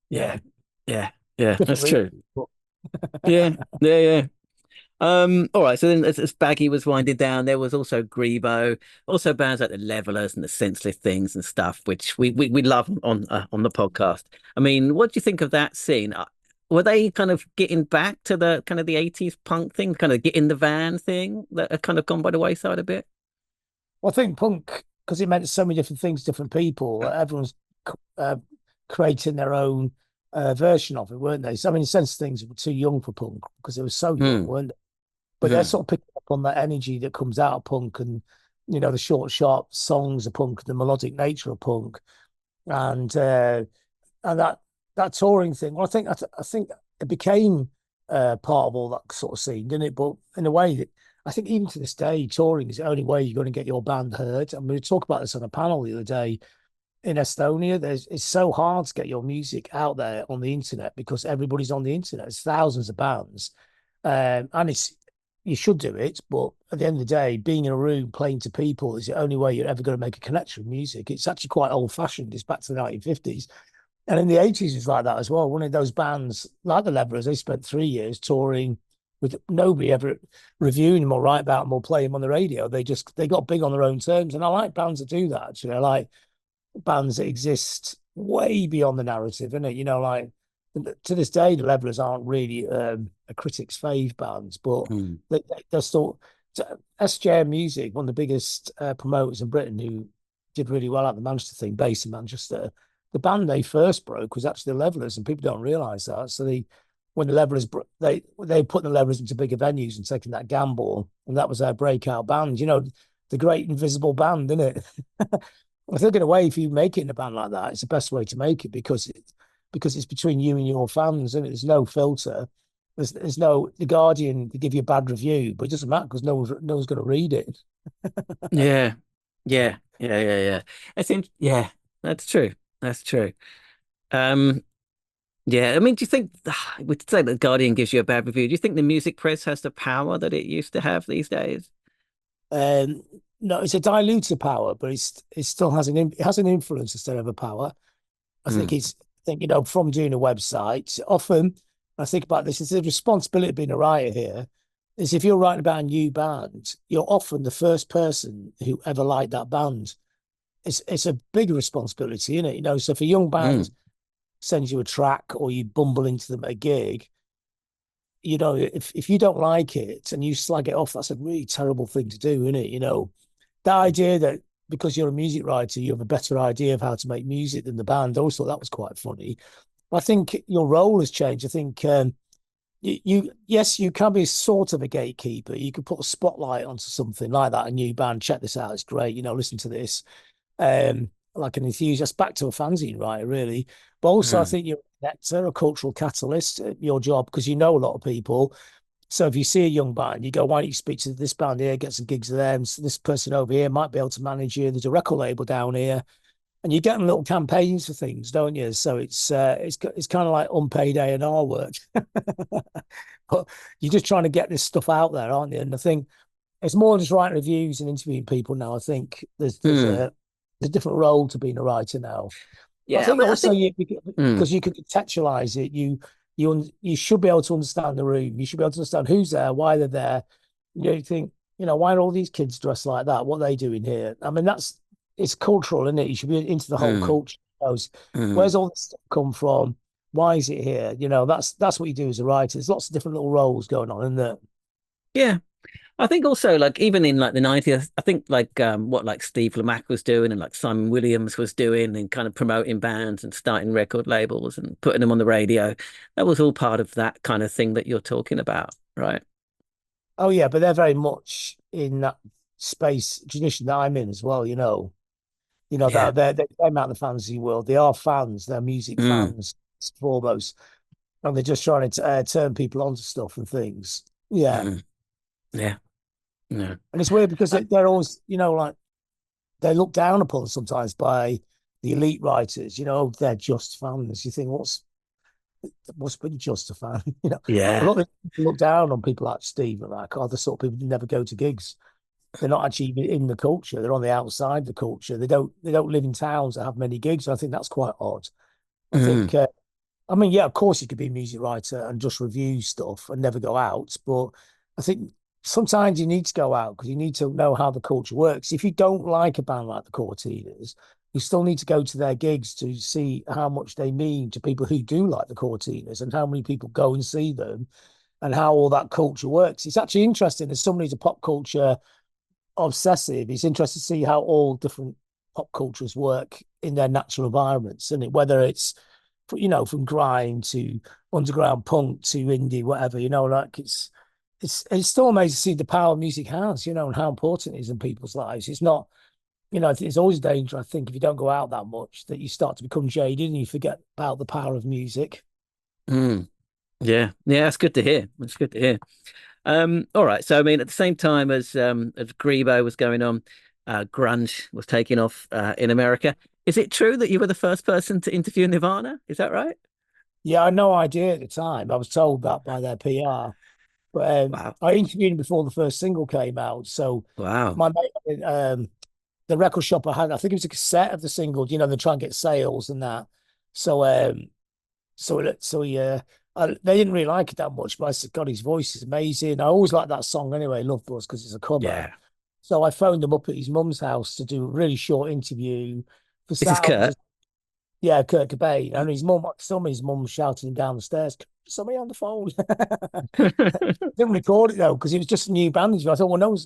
Yeah, that's Different true. reasons, but Yeah. All right, so then as Baggy was winding down, there was also Grebo, also bands like the Levelers and the Senseless Things and stuff, which we love on the podcast. I mean, what do you think of that scene? Were they kind of getting back to the kind of the 80s punk thing, kind of get in the van thing that had kind of gone by the wayside a bit? well, I think punk, because it meant so many different things, to different people. Everyone's creating their own version of it, weren't they? So, I mean, Sense Things were too young for punk because they were so young, weren't they? But they're sort of picking up on that energy that comes out of punk, and you know, the short, sharp songs of punk, the melodic nature of punk, and that touring thing. Well, I think it became part of all that sort of scene, didn't it? But in a way that I think even to this day, touring is the only way you're going to get your band heard. I mean, we talked about this on a panel the other day in Estonia. It's so hard to get your music out there on the internet because everybody's on the internet. There's thousands of bands, and you should do it, but at the end of the day, being in a room playing to people is the only way you're ever going to make a connection with music. It's actually quite old-fashioned. It's back to the 1950s. And in the 80s, it's like that as well. One of those bands, like the Levelers, they spent 3 years touring with nobody ever reviewing them or write about them or play them on the radio. They got big on their own terms. And I like bands that do that, actually. I like bands that exist way beyond the narrative, innit? You know, like to this day, the Levelers aren't really a critic's fave bands, but they're still SJM Music, one of the biggest promoters in Britain, who did really well at the Manchester thing, based in Manchester. The band they first broke was actually the Levelers, and people don't realise that. So when the Levelers they put the Levelers into bigger venues and taking that gamble, and that was their breakout band. You know, the Great Invisible Band, isn't it? I think in a way, if you make it in a band like that, it's the best way to make it because it's between you and your fans, and there's no filter. There's no The Guardian to give you a bad review, but it doesn't matter because no one's going to read it. Yeah. Yeah, that's true. That's true. Yeah, I mean, do you think we'd say that The Guardian gives you a bad review? Do you think the music press has the power that it used to have these days? No, it's a diluted power, but it still has an influence instead of a power. I think you know, from doing a website, often I think about this, it's the responsibility of being a writer here, is if you're writing about a new band, you're often the first person who ever liked that band. It's a big responsibility, isn't it? You know, so if a young band sends you a track or you bumble into them at a gig, you know, if you don't like it and you slag it off, that's a really terrible thing to do, isn't it? You know, the idea that because you're a music writer, you have a better idea of how to make music than the band. I always thought that was quite funny. I think your role has changed. I think yes, you can be sort of a gatekeeper. You can put a spotlight onto something like that. A new band, check this out, it's great. You know, listen to this. Like an enthusiast, back to a fanzine writer, really. But also, I think you're a cultural catalyst at your job because you know a lot of people. So if you see a young band, you go, why don't you speak to this band here, get some gigs with them? So this person over here might be able to manage you. There's a record label down here. And you're getting little campaigns for things, don't you? So it's kind of like unpaid A&R work. But you're just trying to get this stuff out there, aren't you? And I think it's more just writing reviews and interviewing people now. I think there's a different role to being a writer now. Yeah, I think also because you can contextualize it, you should be able to understand the room. You should be able to understand who's there, why they're there. You think, you know, why are all these kids dressed like that? What are they doing here? I mean, it's cultural, isn't it? You should be into the whole culture. Where's all this stuff come from? Why is it here? You know, that's what you do as a writer. There's lots of different little roles going on, isn't there? Yeah. I think also like even in like the 90s, I think like what like Steve Lamacq was doing and like Simon Williams was doing and kind of promoting bands and starting record labels and putting them on the radio. That was all part of that kind of thing that you're talking about, right? Oh yeah, but they're very much in that space tradition that I'm in as well, you know. You know, Yeah. they're amount of fans in the world. They are fans. They're music fans foremost, and they're just trying to turn people onto stuff and things. Yeah, Yeah. Yeah. and it's weird because they're always, you know, like they're looked down upon sometimes by the elite writers. You know, they're just fans. You think, what's been just a fan? You know, a Yeah. lot of people look down on people like Steve and like, oh, the sort of people who never go to gigs. They're not actually in the culture. They're on the outside the culture. They don't live in towns that have many gigs. I think that's quite odd. I think, I mean, yeah, of course you could be a music writer and just review stuff and never go out. But I think sometimes you need to go out because you need to know how the culture works. If you don't like a band like the Cortinas, you still need to go to their gigs to see how much they mean to people who do like the Cortinas and how many people go and see them and how all that culture works. It's actually interesting as somebody who's a pop culture obsessive. It's interesting to see how all different pop cultures work in their natural environments, and whether it's, you know, from grime to underground punk to indie, whatever, you know, like it's still amazing to see the power music has, you know, and how important it is in people's lives. It's not, you know, it's always a danger, I think, if you don't go out that much, that you start to become jaded and you forget about the power of music. Yeah. Yeah, that's good to hear. That's good to hear. All right. So I mean, at the same time as Grebo was going on, grunge was taking off in America. Is it true that you were the first person to interview Nirvana? Is that right? Yeah, I had no idea at the time. I was told that by their PR. But Wow. I interviewed him before the first single came out. So Wow. my mate, the record shop I had, I think it was a cassette of the single. You know, they try and get sales and that. So they didn't really like it that much. But I said, God, his voice is amazing. I always like that song anyway, Love Buzz, because it's a cover. Yeah. So I phoned him up at his mum's house to do a really short interview for This is Kurt. Yeah, Kurt Cobain. And his mum shouting him down the stairs, somebody on the phone. Didn't record it though, because it was just a new band. I thought, well,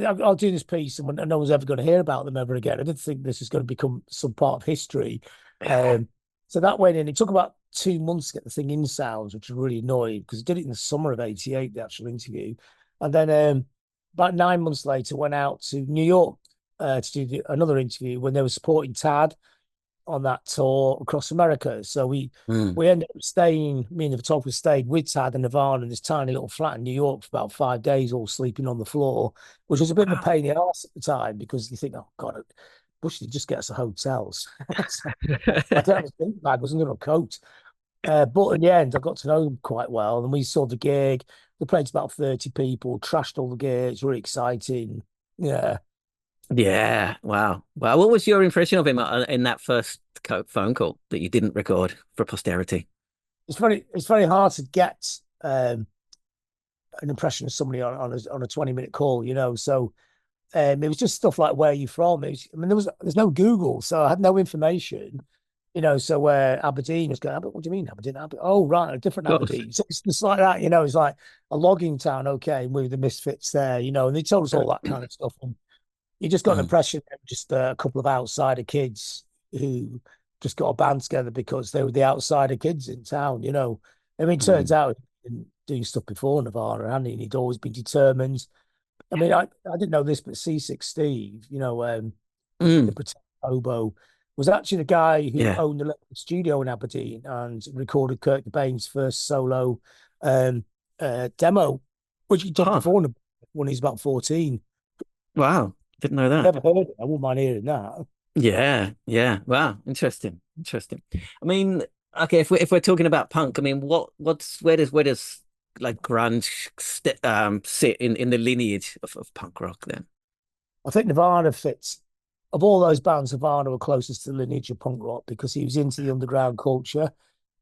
I'll do this piece and no one's ever going to hear about them ever again. I didn't think this is going to become some part of history. So that went in. It took about 2 months to get the thing in sounds, which was really annoying because I did it in the summer of '88, the actual interview. And then about 9 months later, went out to New York to do another interview when they were supporting Tad on that tour across America. So we ended up staying, me and the photographer stayed with Tad and Nirvana in this tiny little flat in New York for about 5 days, all sleeping on the floor, which was a bit of a pain in the ass at the time because you think, oh God, Bush just get us the hotels. I don't have a sleeping bag, I was under a coat. But in the end, I got to know them quite well, and we saw the gig. We played to about 30 people, trashed all the gear. It's really exciting. Yeah. Yeah. Wow. Wow. What was your impression of him in that first phone call that you didn't record for posterity? It's very hard to get an impression of somebody on a 20-minute call, you know. So it was just stuff like, where are you from? There's no Google, so I had no information, you know. So Aberdeen was going, what do you mean Aberdeen? Oh, right, a different Aberdeen. So it's just like that, you know. It's like a logging town, okay, with the Misfits there, you know. And they told us all that kind of stuff. And you just got an impression of just a couple of outsider kids who just got a band together because they were the outsider kids in town, you know. I mean, it turns out he'd been doing stuff before Nirvana, hadn't he? And he'd always been determined. I mean, I didn't know this, but C6 Steve, you know, the Pretend Hobo, was actually the guy who owned the studio in Aberdeen and recorded Kurt Cobain's first solo demo, which he done before when he was about 14. Wow. Didn't know that. Never heard it. I wouldn't mind hearing that. Yeah, yeah. Wow, interesting. I mean, okay, if we're talking about punk, I mean, where does like grunge sit in the lineage of punk rock then? I think Nirvana fits. Of all those bands, Nirvana were closest to the lineage of punk rock because he was into the underground culture,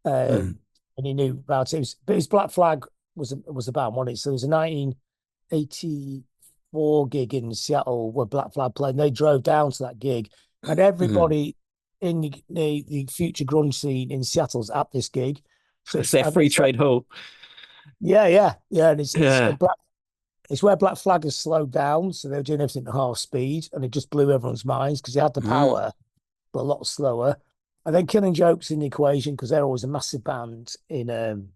and he knew about it. But his Black Flag was a band, wasn't it? So there was a 1984 gig in Seattle where Black Flag played, and they drove down to that gig, and everybody in the future grunge scene in Seattle's at this gig. So it's their free trade hall. Yeah. And it's where Black Flag has slowed down, so they were doing everything at half speed, and it just blew everyone's minds because they had the power, but a lot slower. And then Killing Joke's in the equation because they're always a massive band in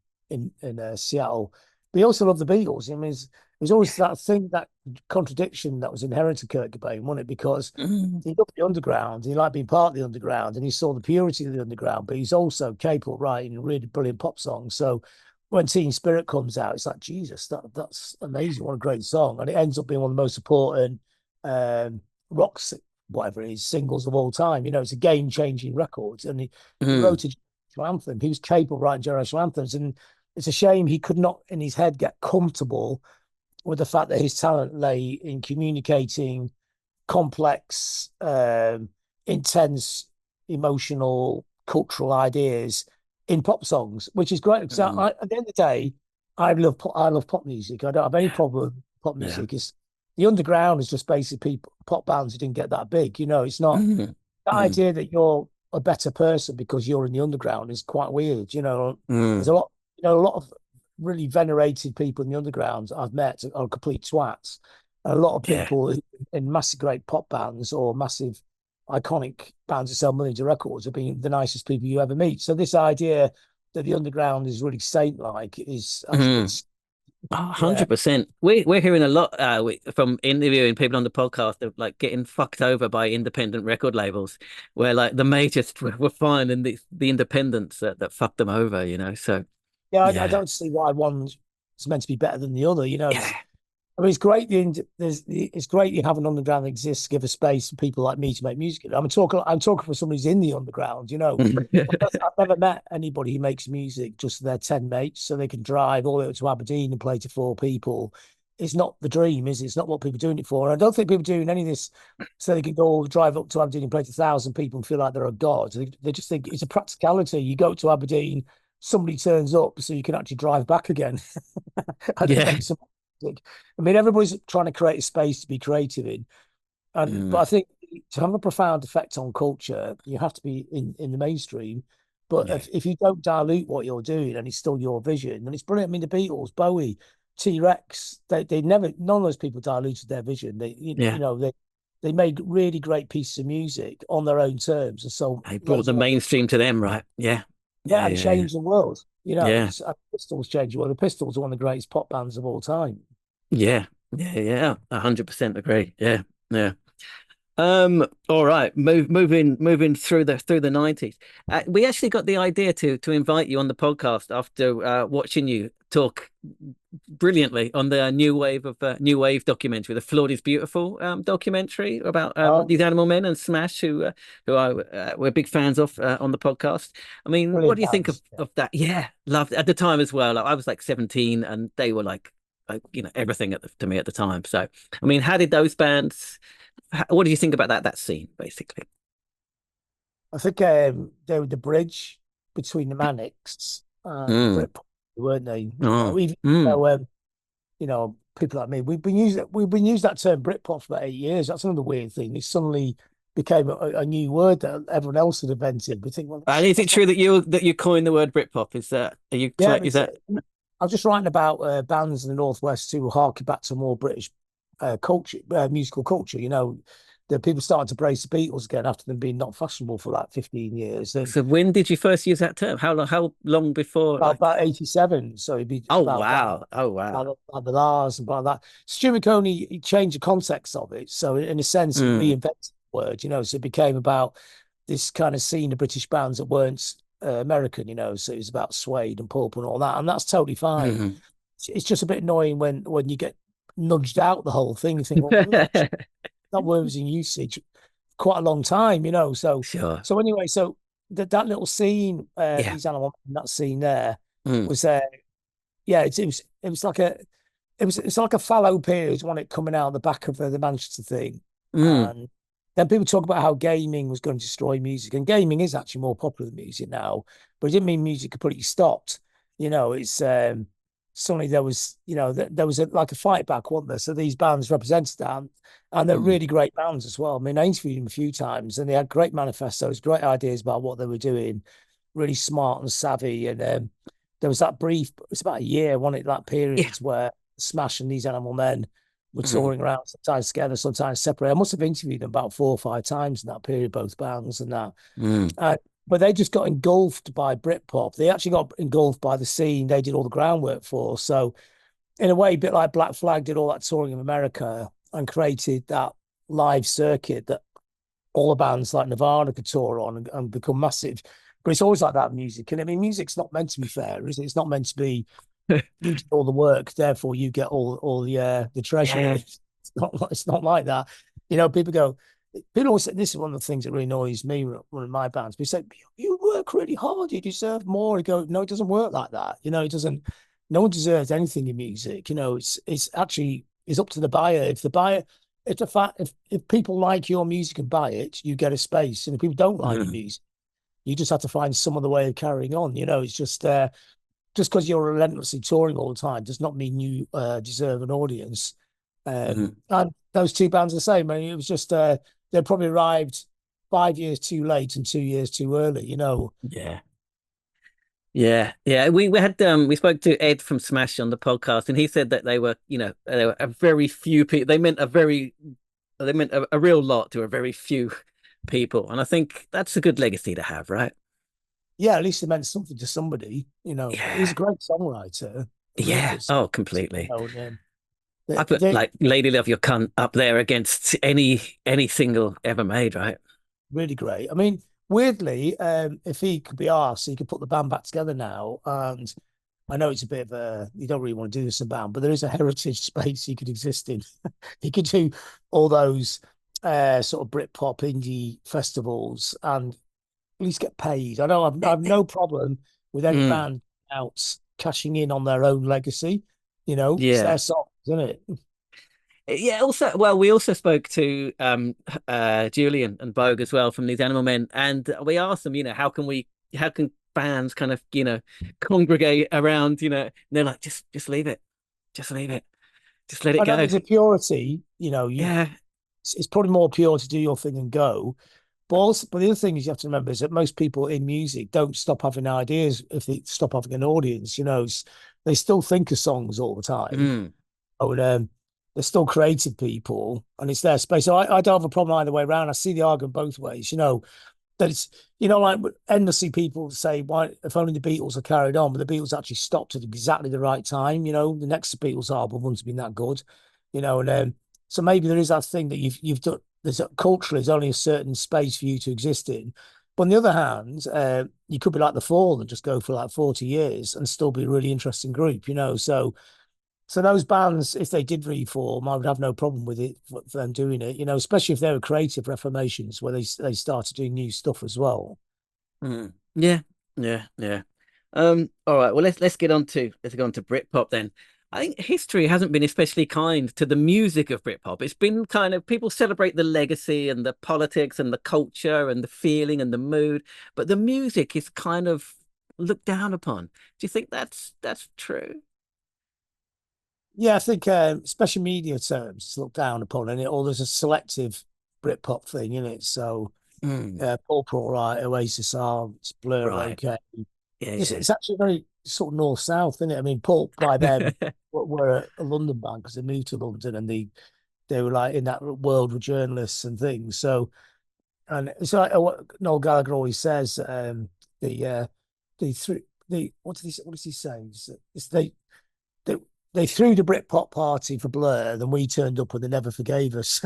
Seattle. But he also loved the Beatles. I mean, it was always that thing, that contradiction that was inherent to Kurt Cobain, wasn't it? Because he loved the underground, he liked being part of the underground, and he saw the purity of the underground, but he's also capable of writing really brilliant pop songs. So when Teen Spirit comes out, it's like, Jesus, that's amazing. What a great song. And it ends up being one of the most important rock, whatever it is, singles of all time. It's a game-changing record. And he wrote a generational anthem. He was capable of writing generational anthems. And it's a shame he could not, in his head, get comfortable with the fact that his talent lay in communicating complex, intense, emotional, cultural ideas in pop songs, which is great. Because at the end of the day, I love pop music. I don't have any problem with pop music. It's the underground is just basically pop bands who didn't get that big. It's not the idea that you're a better person because you're in the underground is quite weird. There's a lot of really venerated people in the underground I've met are complete twats. And a lot of people in massive great pop bands or massive iconic bands that sell millions of records have been the nicest people you ever meet. So this idea that the underground is really saint-like is actually 100%. We're hearing a lot from interviewing people on the podcast of like getting fucked over by independent record labels, where like the majors were fine and the independents that fucked them over. So I don't see why one's meant to be better than the other. I mean, it's great. It's great you have an underground that exists to give a space for people like me to make music. I'm talking for somebody who's in the underground. I've never met anybody who makes music just for their 10 mates, so they can drive all the way up to Aberdeen and play to 4 people. It's not the dream, is it? It's not what people are doing it for. And I don't think people are doing any of this so they can go drive up to Aberdeen and play to 1,000 people and feel like they're a god. They just think it's a practicality. You go to Aberdeen, somebody turns up so you can actually drive back again. I mean, everybody's trying to create a space to be creative in. But I think to have a profound effect on culture, you have to be in the mainstream. But if you don't dilute what you're doing and it's still your vision, then it's brilliant. I mean, the Beatles, Bowie, T-Rex, they never, none of those people diluted their vision. They made really great pieces of music on their own terms. And so they brought the mainstream to them, right? And changed the world. Pistols changed the world. The Pistols are one of the greatest pop bands of all time. 100% agree. All right, moving through the 90s. We actually got the idea to invite you on the podcast after watching you talk brilliantly on the new wave documentary, the Flawed is Beautiful documentary about these Animal Men and Smash, who we're big fans of on the podcast. I mean, brilliant. What do you think of that? Loved it. At the time as well. I was like 17 and they were like everything to me at the time. So I mean, how did those bands, what do you think about that scene basically? I think they were the bridge between the Manics and Britpop, weren't they? People like me, we've been using that term Britpop for about 8 years. That's another weird thing. It suddenly became a new word that everyone else had invented. We think, and is it true that you coined the word Britpop? Is that I was just writing about bands in the Northwest who harken back to more British culture, musical culture. The people started to brace the Beatles again after them being not fashionable for like 15 years. So when did you first use that term? How long before? About 87. So it'd be wow. About the Lars and about that. Stuart McConey, he changed the context of it. So in a sense, he reinvented the word. So it became about this kind of scene of British bands that weren't American. So it was about Suede and Pulp and all that, and that's totally fine. It's just a bit annoying when you get nudged out the whole thing. You think, well, that word was in usage quite a long time, So So anyway, so that little scene, these Animal Men, that scene there was it's like a fallow period when it coming out of the back of the Manchester thing, and then people talk about how gaming was going to destroy music, and gaming is actually more popular than music now, but it didn't mean music completely stopped. It's suddenly there was like a fight back, wasn't there? So these bands represented that, and they're really great bands as well. I mean, I interviewed them a few times, and they had great manifestos, great ideas about what they were doing, really smart and savvy. And there was that brief, it's about a year, wasn't it, that period where Smash and these Animal Men were touring around, sometimes together, sometimes separate. I must have interviewed them about 4 or 5 times in that period, both bands and that. But they just got engulfed by Britpop. They actually got engulfed by the scene they did all the groundwork for. So in a way, a bit like Black Flag did all that touring in America and created that live circuit that all the bands like Nirvana could tour on and become massive. But it's always like that in music. And I mean, music's not meant to be fair, is it? It's not meant to be you do all the work, therefore you get all the treasure. Yeah. It's not like that. You know, people always say, this is one of the things that really annoys me, one of my bands. People say, you work really hard, you deserve more. You go, no, it doesn't work like that. You know, it doesn't, no one deserves anything in music. You know, it's actually, it's up to the buyer. If people like your music and buy it, you get a space. And if people don't like your music, you just have to find some other way of carrying on. You know, it's just because you're relentlessly touring all the time does not mean you deserve an audience. And those two bands are the same. I mean, it was just they probably arrived 5 years too late and 2 years too early. You know. Yeah. We had we spoke to Ed from Smash on the podcast, and he said that they were a very few people. They meant a real lot to a very few people, and I think that's a good legacy to have, right? Yeah, at least it meant something to somebody. You know, he's a great songwriter. Yeah. Oh, completely. You know, I put like "Lady Love Your Cunt" up there against any single ever made, right? Really great. I mean, weirdly, if he could be asked, he could put the band back together now. And I know it's a bit of you don't really want to do this in band, but there is a heritage space he could exist in. He could do all those sort of Britpop indie festivals and at least get paid. I know I have no problem with any band out cashing in on their own legacy. You know, it's their song, isn't it? Yeah. Also, well, we also spoke to Julian and Bogue as well from these Animal Men, and we asked them, how can bands kind of congregate around, and they're like, just leave it, just let it go. There's a purity, it's probably more pure to do your thing and go. But the other thing is you have to remember is that most people in music don't stop having ideas if they stop having an audience. They still think of songs all the time. They're still creative people, and it's their space. So I don't have a problem either way around. I see the argument both ways. That it's like endlessly people say, why if only the Beatles are carried on, but the Beatles actually stopped at exactly the right time. The next Beatles album wouldn't have been that good. And so maybe there is that thing that you've done. Culturally, there's only a certain space for you to exist in. But on the other hand, you could be like the Fall and just go for like 40 years and still be a really interesting group, So those bands, if they did reform, I would have no problem with it for them doing it, especially if they were creative reformations where they started doing new stuff as well. Yeah. All right. Well, let's go on to Britpop then. I think history hasn't been especially kind to the music of Britpop. It's been kind of people celebrate the legacy and the politics and the culture and the feeling and the mood, but the music is kind of looked down upon. Do you think that's true? Yeah, I think special media terms it's looked down upon, and there's a selective Britpop thing in it. So, Pulp all right, Oasis are, Blur okay. It's actually very sort of north-south, isn't it? I mean, Pulp by then were a London band because they moved to London and they were like in that world with journalists and things. So, and it's like what Noel Gallagher always says, what does he say? It's they threw the Britpop party for Blur, then we turned up and they never forgave us.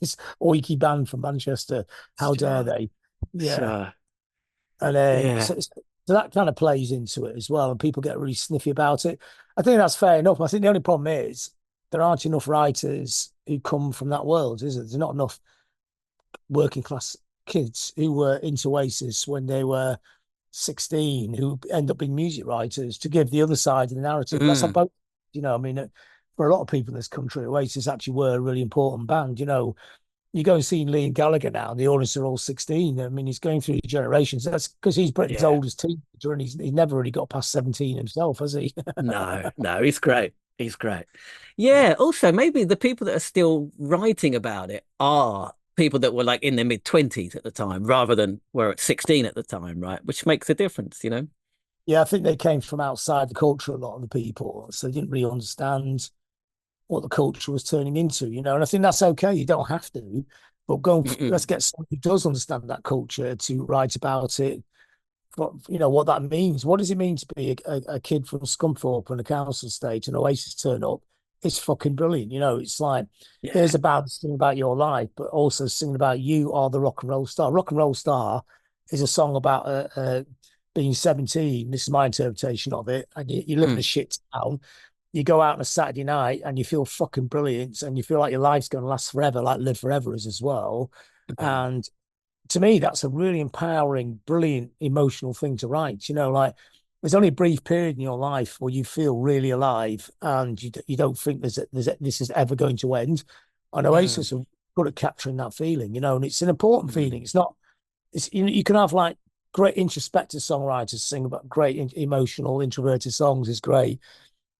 This oiky band from Manchester, how dare they? Yeah. And so that kind of plays into it as well, and people get really sniffy about it. I think that's fair enough. I think the only problem is there aren't enough writers who come from that world, is it? There's not enough working class kids who were into Oasis when they were 16 who end up being music writers to give the other side of the narrative. That's about, I mean, for a lot of people in this country, Oasis actually were a really important band. You go and see Liam Gallagher now, and the audience are all 16. I mean, he's going through generations. That's because he's Britain's oldest teenager, and he's never really got past 17 himself, has he? No, he's great. He's great. Yeah. Also, maybe the people that are still writing about it are people that were like in their mid-20s at the time, rather than were at 16 at the time, right? Which makes a difference, Yeah, I think they came from outside the culture, a lot of the people, so they didn't really understand what the culture was turning into, and I think that's okay. You don't have to, but let's get someone who does understand that culture to write about it what that means. What does it mean to be a kid from Scunthorpe on a council estate and Oasis turn up? It's fucking brilliant. It's like, here's about singing about your life, but also singing about you are the rock and roll star. Rock and roll star is a song about being 17. This is my interpretation of it. And you live in a shit town. You go out on a Saturday night and you feel fucking brilliant and you feel like your life's going to last forever, like Live Forever is as well. And to me, that's a really empowering, brilliant, emotional thing to write. Like there's only a brief period in your life where you feel really alive and you don't think this is ever going to end. And Oasis are good at capturing that feeling, and it's an important feeling. It's not, you can have like great introspective songwriters sing about great emotional, introverted songs is great.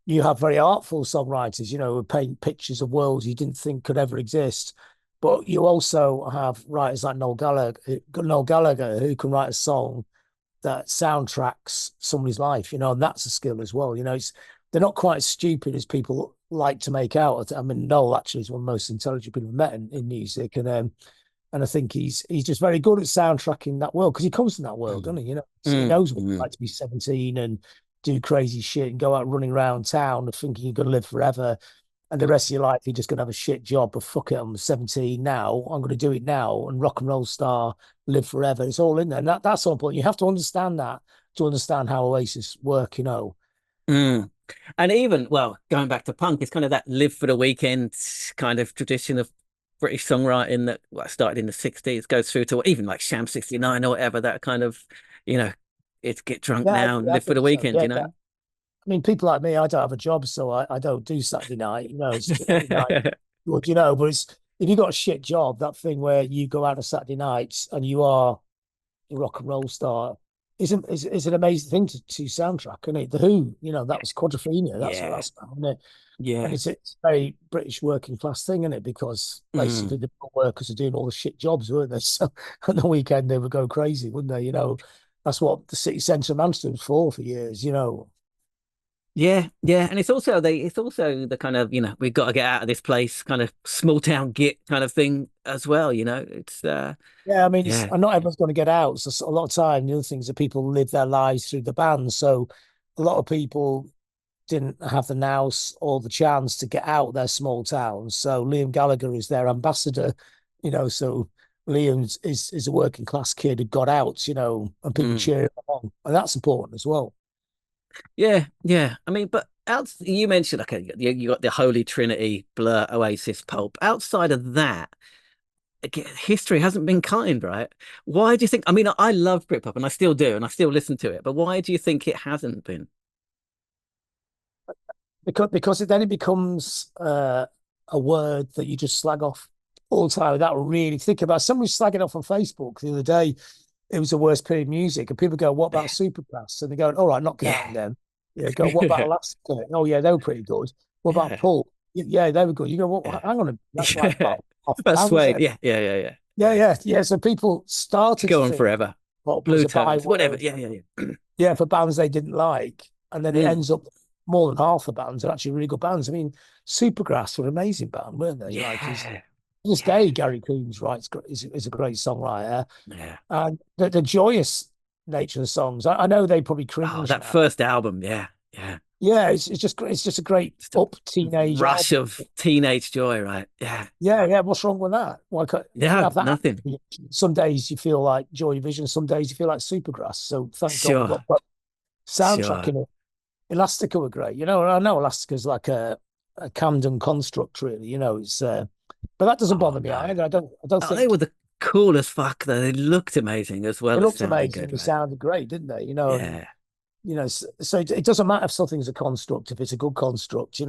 You have very artful songwriters, who paint pictures of worlds you didn't think could ever exist. But you also have writers like Noel Gallagher, who can write a song that soundtracks somebody's life, and that's a skill as well. They're not quite as stupid as people like to make out. I mean, Noel actually is one of the most intelligent people I've met in music, and I think he's just very good at soundtracking that world because he comes from that world, doesn't he? He knows what it's like to be 17 and do crazy shit and go out running around town and thinking you're going to live forever. And the rest of your life, you're just going to have a shit job, but fuck it, I'm 17 now. I'm going to do it now. And rock and roll star, live forever. It's all in there. And that's all important. You have to understand that to understand how Oasis work, And even, going back to punk, it's kind of that live for the weekend kind of tradition of British songwriting that started in the 60s, goes through to even like Sham 69 or whatever, that kind of, it's get drunk now and live for the weekend, I mean, people like me, I don't have a job, so I don't do Saturday night. It's Saturday night, but if you've got a shit job, that thing where you go out on Saturday nights and you are a rock and roll star is an amazing thing to soundtrack, isn't it? The Who, that was Quadrophenia. That's what that's about, isn't it? Yeah. And it's a very British working class thing, isn't it? Because basically the workers are doing all the shit jobs, weren't they? So on the weekend they would go crazy, wouldn't they? That's what the city centre of Manchester was for years, Yeah, and it's also the kind of, we've got to get out of this place kind of small town git kind of thing as well, it's I mean, and not everyone's going to get out. So a lot of time, the other things that people live their lives through the band. So a lot of people didn't have the nous or the chance to get out of their small towns. So Liam Gallagher is their ambassador, so Liam is a working class kid who got out, and people cheer him on, and that's important as well. Yeah. I mean, but you mentioned, okay, you got the Holy Trinity, Blur, Oasis, Pulp. Outside of that, again, history hasn't been kind, right? Why do you think? I mean, I love Britpop, and I still do, and I still listen to it. But why do you think it hasn't been? Because then it becomes a word that you just slag off all the time without really thinking about. Somebody slagging off on Facebook the other day. It was the worst period of music, and people go, "What about Supergrass?" And they go, "All right, not counting them." Go, "What about Alaska?" "Oh yeah, they were pretty good." "What about Pulp?" "Yeah, they were good." You go, "Well, hang on, that's like that's Suede." Yeah. So people started go on forever. Blue Tones, whatever. Yeah, for bands they didn't like, and then it ends up more than half the bands are actually really good bands. I mean, Supergrass were an amazing band, weren't they? Yeah. To this day, Gary Coombs is a great songwriter. Yeah. And the joyous nature of the songs, I know they probably cringe. Oh, that first album, yeah. It's just a great teenage rush album. of teenage joy, right? Yeah. What's wrong with that? Why can't have that? Nothing. Some days you feel like Joy Division, some days you feel like Supergrass. So thank God we've got soundtrack in it. Elastica were great. I know Elastica's like a Camden construct, really. It's but that doesn't bother me either. I don't think they were the coolest fuck though. They looked amazing as well. They looked amazing. They sounded great, didn't they? So it doesn't matter if something's a construct, if it's a good construct, So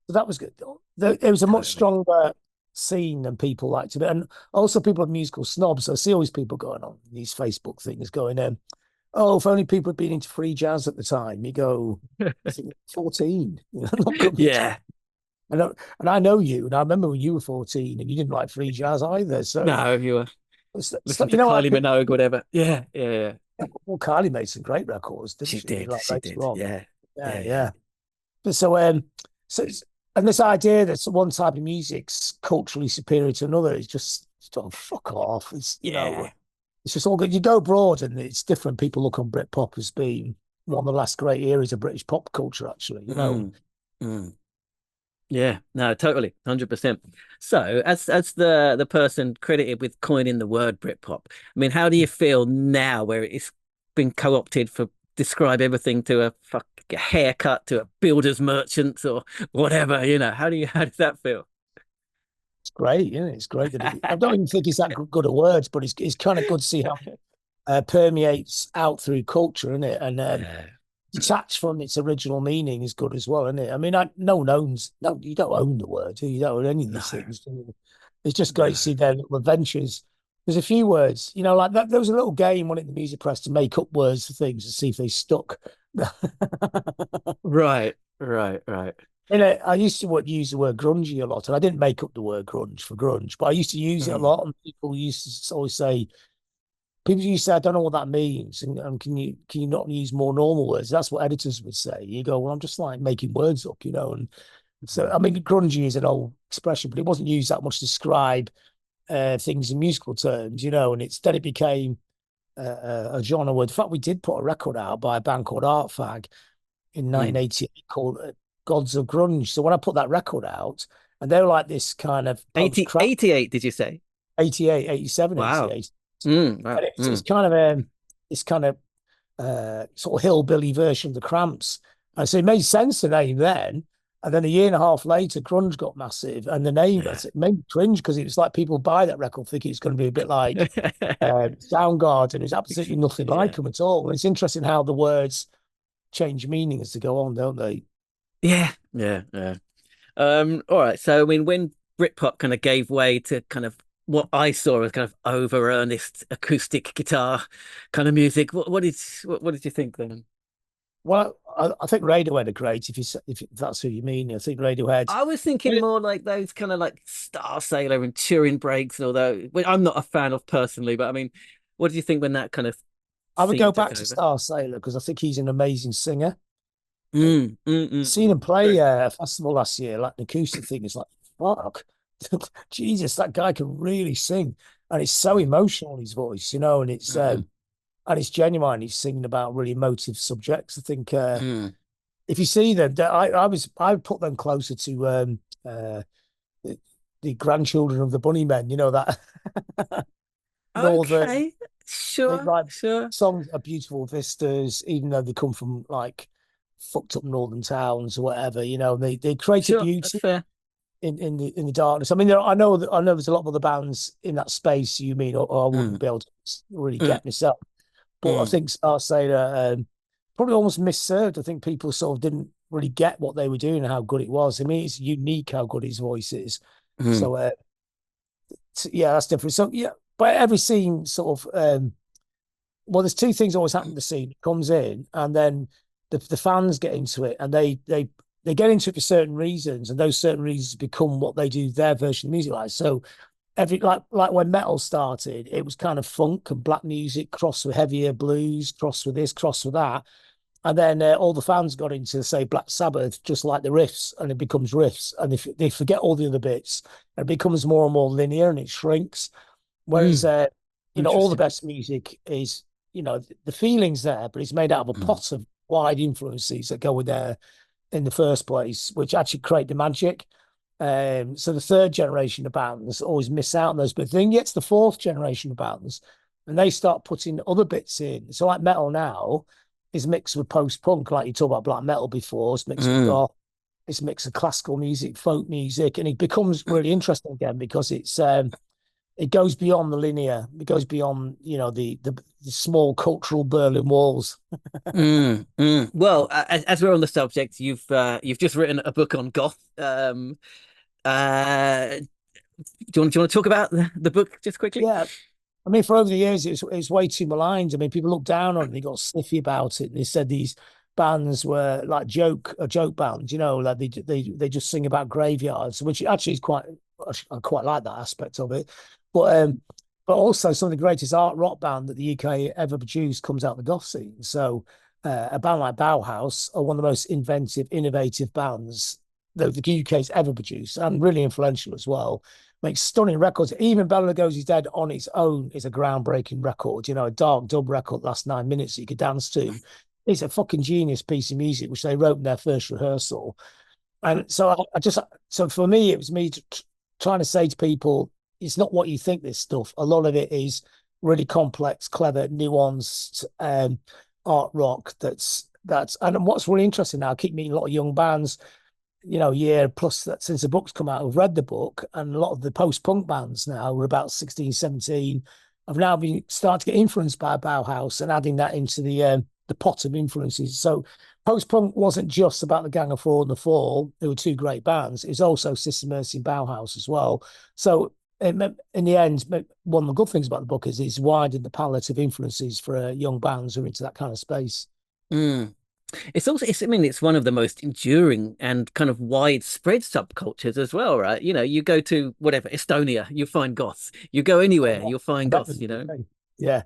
that was good. It was a much stronger scene than people liked it. And also people are musical snobs. So I see always people going on these Facebook things going, "Oh, if only people had been into free jazz at the time." You go, 14. Yeah. And I know you, and I remember when you were 14 and you didn't like free jazz either. So no, you were listening to Kylie Minogue, whatever. Yeah. Well, Kylie made some great records, didn't she? She did. Yeah. But so and this idea that one type of music's culturally superior to another is just fuck off. It's it's just all good. You go abroad and it's different. People look on Britpop as being one of the last great eras of British pop culture, actually, you know. Yeah, no, totally, 100%. So, as the person credited with coining the word Britpop, I mean, how do you feel now, where it's been co-opted for describe everything to a haircut to a builder's merchants or whatever? How does that feel? It's great, yeah, it's great that I don't even think it's that good at words, but it's kind of good to see how permeates out through culture, isn't it? And Yeah. detached from its original meaning is good as well, isn't it? I mean, no one owns, no, you don't own the word, do you? You don't own any of these things. Do you? It's just great to see their little adventures. There's a few words, like that. There was a little game on it in the music press to make up words for things to see if they stuck. Right. I used to use the word grungy a lot, and I didn't make up the word grunge for grunge, but I used to use it a lot, and people used to always say, I don't know what that means, and can you not use more normal words? That's what editors would say. You go, well, I'm just like making words up, and so I mean, grungy is an old expression, but it wasn't used that much to describe things in musical terms, and then it became a genre word. In fact, we did put a record out by a band called Art Fag in 1988 called Gods of Grunge. So when I put that record out, and they were like this kind of 88, did you say? 88, 87, Wow. 88. Wow. It's kind of sort of hillbilly version of the Cramps. And so it made sense, the name then. And then a year and a half later, grunge got massive, and the name it made me cringe because it was like people buy that record thinking it's going to be a bit like Soundgarden. It's absolutely nothing like them at all. And it's interesting how the words change meaning as they go on, don't they? Yeah. All right. So I mean, when Britpop kind of gave way to kind of what I saw as kind of over earnest acoustic guitar kind of music, what did you think then? Well, I think Radiohead are great if that's who you mean. I think Radiohead. I was thinking more like those kind of like Star Sailor and Turing Breaks, and although I'm not a fan of personally, but I mean, what did you think when that kind of? I would go back to Star Sailor because I think he's an amazing singer. Seen him play a festival last year, like an acoustic thing. It's like, fuck, Jesus, that guy can really sing, and it's so emotional, his voice, and it's genuine. He's singing about really emotive subjects. I think if you see them, I put them closer to the grandchildren of the Bunnymen. That northern. Okay, sure. Songs are beautiful vistas, even though they come from like fucked up northern towns or whatever. They create a beauty in the darkness. I mean, I know there's a lot of other bands in that space. You mean, or I wouldn't be able to really get myself. But I think Star Sailor probably almost misserved. I think people sort of didn't really get what they were doing and how good it was. I mean, it's unique how good his voice is. So, that's different. So, yeah, but every scene sort of, there's two things always happen to the scene. It comes in, and then the fans get into it, and they get into it for certain reasons, and those certain reasons become what they do their version of music like. So, like when metal started, it was kind of funk and black music crossed with heavier blues, crossed with this, crossed with that. And then all the fans got into, say, Black Sabbath, just like the riffs, and it becomes riffs. And they forget all the other bits. And it becomes more and more linear, and it shrinks. Whereas, all the best music is, the feeling's there, but it's made out of a pot of wide influences that go in there in the first place, which actually create the magic. So the third generation of bands always miss out on those, but then gets the fourth generation of bands, and they start putting other bits in. So like metal now is mixed with post-punk, like you talked about black metal before. It's mixed with rock, it's mixed with classical music, folk music, and it becomes really interesting again because it goes beyond the linear. It goes beyond the small cultural Berlin walls. Well, as we're on the subject, you've just written a book on goth. Do you want to talk about the book just quickly? Yeah. I mean, for over the years, it's way too maligned. I mean, people looked down on it. They got sniffy about it. They said these bands were like joke bands, like they just sing about graveyards, which actually is I quite like that aspect of it. But also some of the greatest art rock band that the UK ever produced comes out of the goth scene. So a band like Bauhaus are one of the most inventive, innovative bands that the UK's ever produced, and really influential as well. makes stunning records. Even Bela Lugosi's Dead on its own is a groundbreaking record. You know, a dark dub record last 9 minutes that you could dance to. It's a fucking genius piece of music, which they wrote in their first rehearsal. And so so for me, it was me trying to say to people, it's not what you think, this stuff. A lot of it is really complex, clever, nuanced art rock and what's really interesting now, I keep meeting a lot of young bands, you know, year plus that since the book's come out, have read the book, and a lot of the post-punk bands now were about 16, 17, have now been starting to get influenced by Bauhaus and adding that into the pot of influences. So post-punk wasn't just about the Gang of Four and the Fall, who were two great bands. It was also System Mercy and Bauhaus as well. So in the end, one of the good things about the book is it's widened the palette of influences for young bands who are into that kind of space. It's also, I mean, it's one of the most enduring and kind of widespread subcultures as well, right? You know, you go to whatever, Estonia, you find goths. You go anywhere, you'll find goths, you know? Yeah.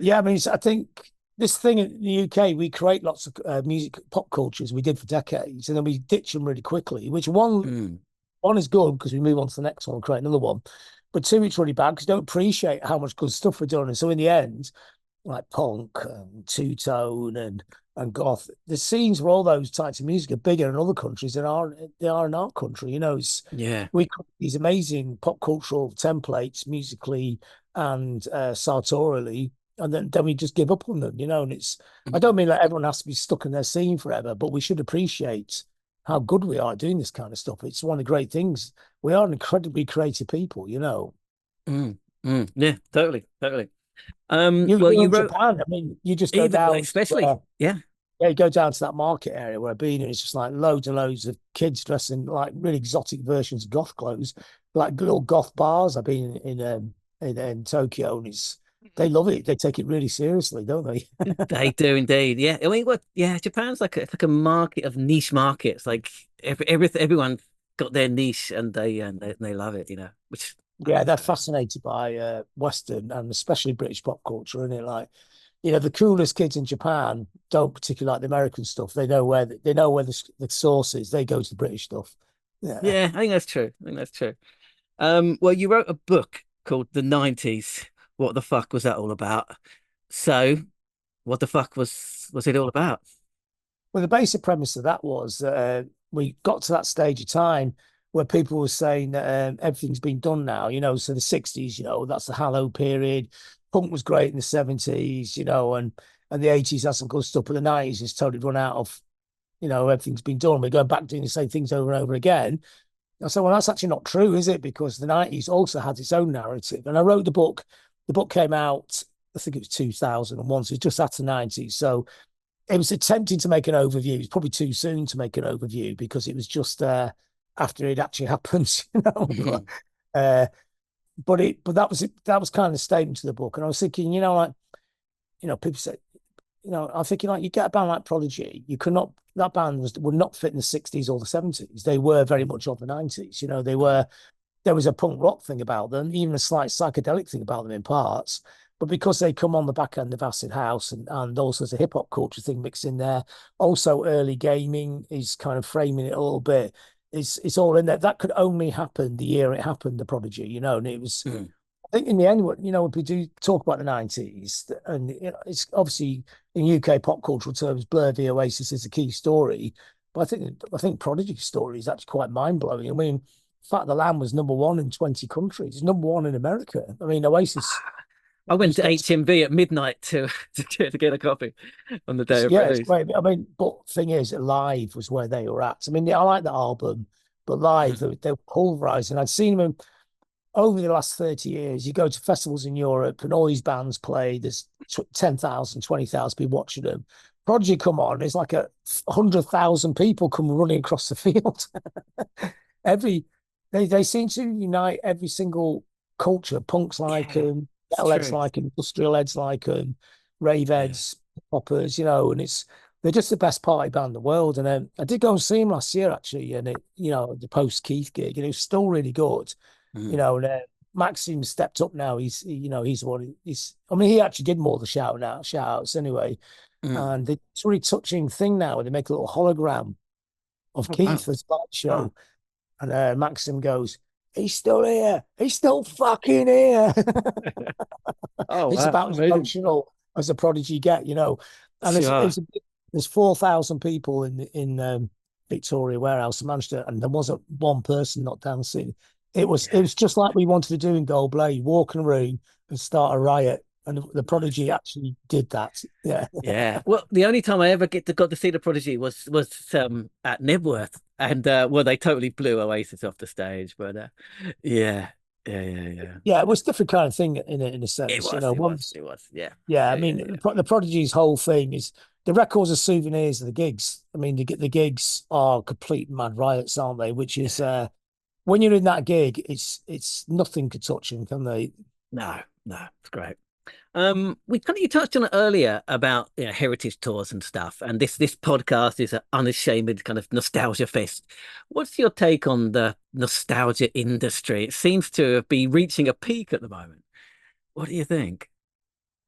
I mean, I think this thing in the UK, we create lots of music, pop cultures. We did for decades, and then we ditch them really quickly, which one is good because we move on to the next one and create another one. But two, it's really bad because you don't appreciate how much good stuff we're doing. And so in the end, like punk and two-tone and goth, the scenes for all those types of music are bigger in other countries than they are in our country. You know, we create these amazing pop cultural templates musically and sartorially, and then we just give up on them, you know. And I don't mean like everyone has to be stuck in their scene forever, but we should appreciate how good we are doing this kind of stuff. It's one of the great things. We are incredibly creative people, you know. Yeah, totally. You wrote Japan. I mean, you just go down, especially you go down to that market area where I've been, and it's just like loads and loads of kids dressed in like really exotic versions of goth clothes, like little goth bars. I've been in Tokyo, and they love it. They take it really seriously, don't they? They do indeed. Yeah, I mean, Japan's like a market of niche markets. Like everyone got their niche, and they love it, you know. Which they're fascinated by Western and especially British pop culture, isn't it? Like, you know, the coolest kids in Japan don't particularly like the American stuff. They know where the source is. They go to the British stuff. Yeah, I think that's true. Well, you wrote a book called The 90s. What the fuck was that all about? So, what the fuck was it all about? Well, the basic premise of that was we got to that stage of time where people were saying that everything's been done now, you know. So the 60s, you know, that's the Hallow period. Punk was great in the 70s, you know, and the 80s had some good stuff, but the 90s is totally run out of, you know, everything's been done. We're going back doing the same things over and over again. I said, well, that's actually not true, is it? Because the 90s also had its own narrative. And I wrote the book. The book came out, I think it was 2001, so it's just after the 90s. So it was attempting to make an overview. It's probably too soon to make an overview because it was just after it actually happened, you know. But that was kind of the statement to the book. And I was thinking, you know, like, you know, people say, you know, I'm thinking like you get a band like Prodigy, that band would not fit in the 60s or the 70s. They were very much of the 90s, you know. There was a punk rock thing about them, even a slight psychedelic thing about them in parts. But because they come on the back end of acid house and also there's a hip hop culture thing mixed in there, also early gaming is kind of framing it a little bit. It's all in there. That could only happen the year it happened, the Prodigy, you know. And it was, I think in the end, you know, when we do talk about the 90s, and you know, it's obviously in UK pop cultural terms, Blur v Oasis is a key story. But I think Prodigy's story is actually quite mind blowing. I mean, Fat the Lamb was #1 in 20 countries, #1 in America. I mean, Oasis. I went to HMV at midnight to get a copy on the day of release. It's great. I mean, but thing is, live was where they were at. I mean, I like the album, but live they were pulverizing. I'd seen them over the last 30 years. You go to festivals in Europe, and all these bands play. There's 10,000, 20,000 people watching them. Prodigy come on, it's like 100,000 people come running across the field. They seem to unite every single culture. Punks like them, metal heads like them, industrial heads like them, rave heads, poppers, you know, and they're just the best party band in the world. And I did go and see them last year, actually, and the post Keith gig, and it was still really good, you know. And Maxim stepped up now. He's the one. I mean, he actually did more of the shout outs anyway. And it's a really touching thing now where they make a little hologram of Keith as a show. And Maxim goes, he's still here. He's still fucking here. Oh, It's about as emotional as a Prodigy get, you know. And there's 4,000 people in Victoria Warehouse in Manchester, and there wasn't one person not dancing. It was just like we wanted to do in Goldblade, walk in a room and start a riot. And the Prodigy actually did that. Yeah. Yeah. Well, the only time I ever got to see the Prodigy was at Nibworth, and they totally blew Oasis off the stage. But yeah. Yeah, it was a different kind of thing in a sense. It was, you know, it was. Yeah. I mean, the Prodigy's whole thing is the records are souvenirs of the gigs. I mean, the gigs are complete mad riots, aren't they? Which is when you're in that gig, it's nothing could touch them, can they? No, it's great. You touched on it earlier about heritage tours and stuff, and this podcast is an unashamed kind of nostalgia fest. What's your take on the nostalgia industry? It seems to be reaching a peak at the moment. What do you think?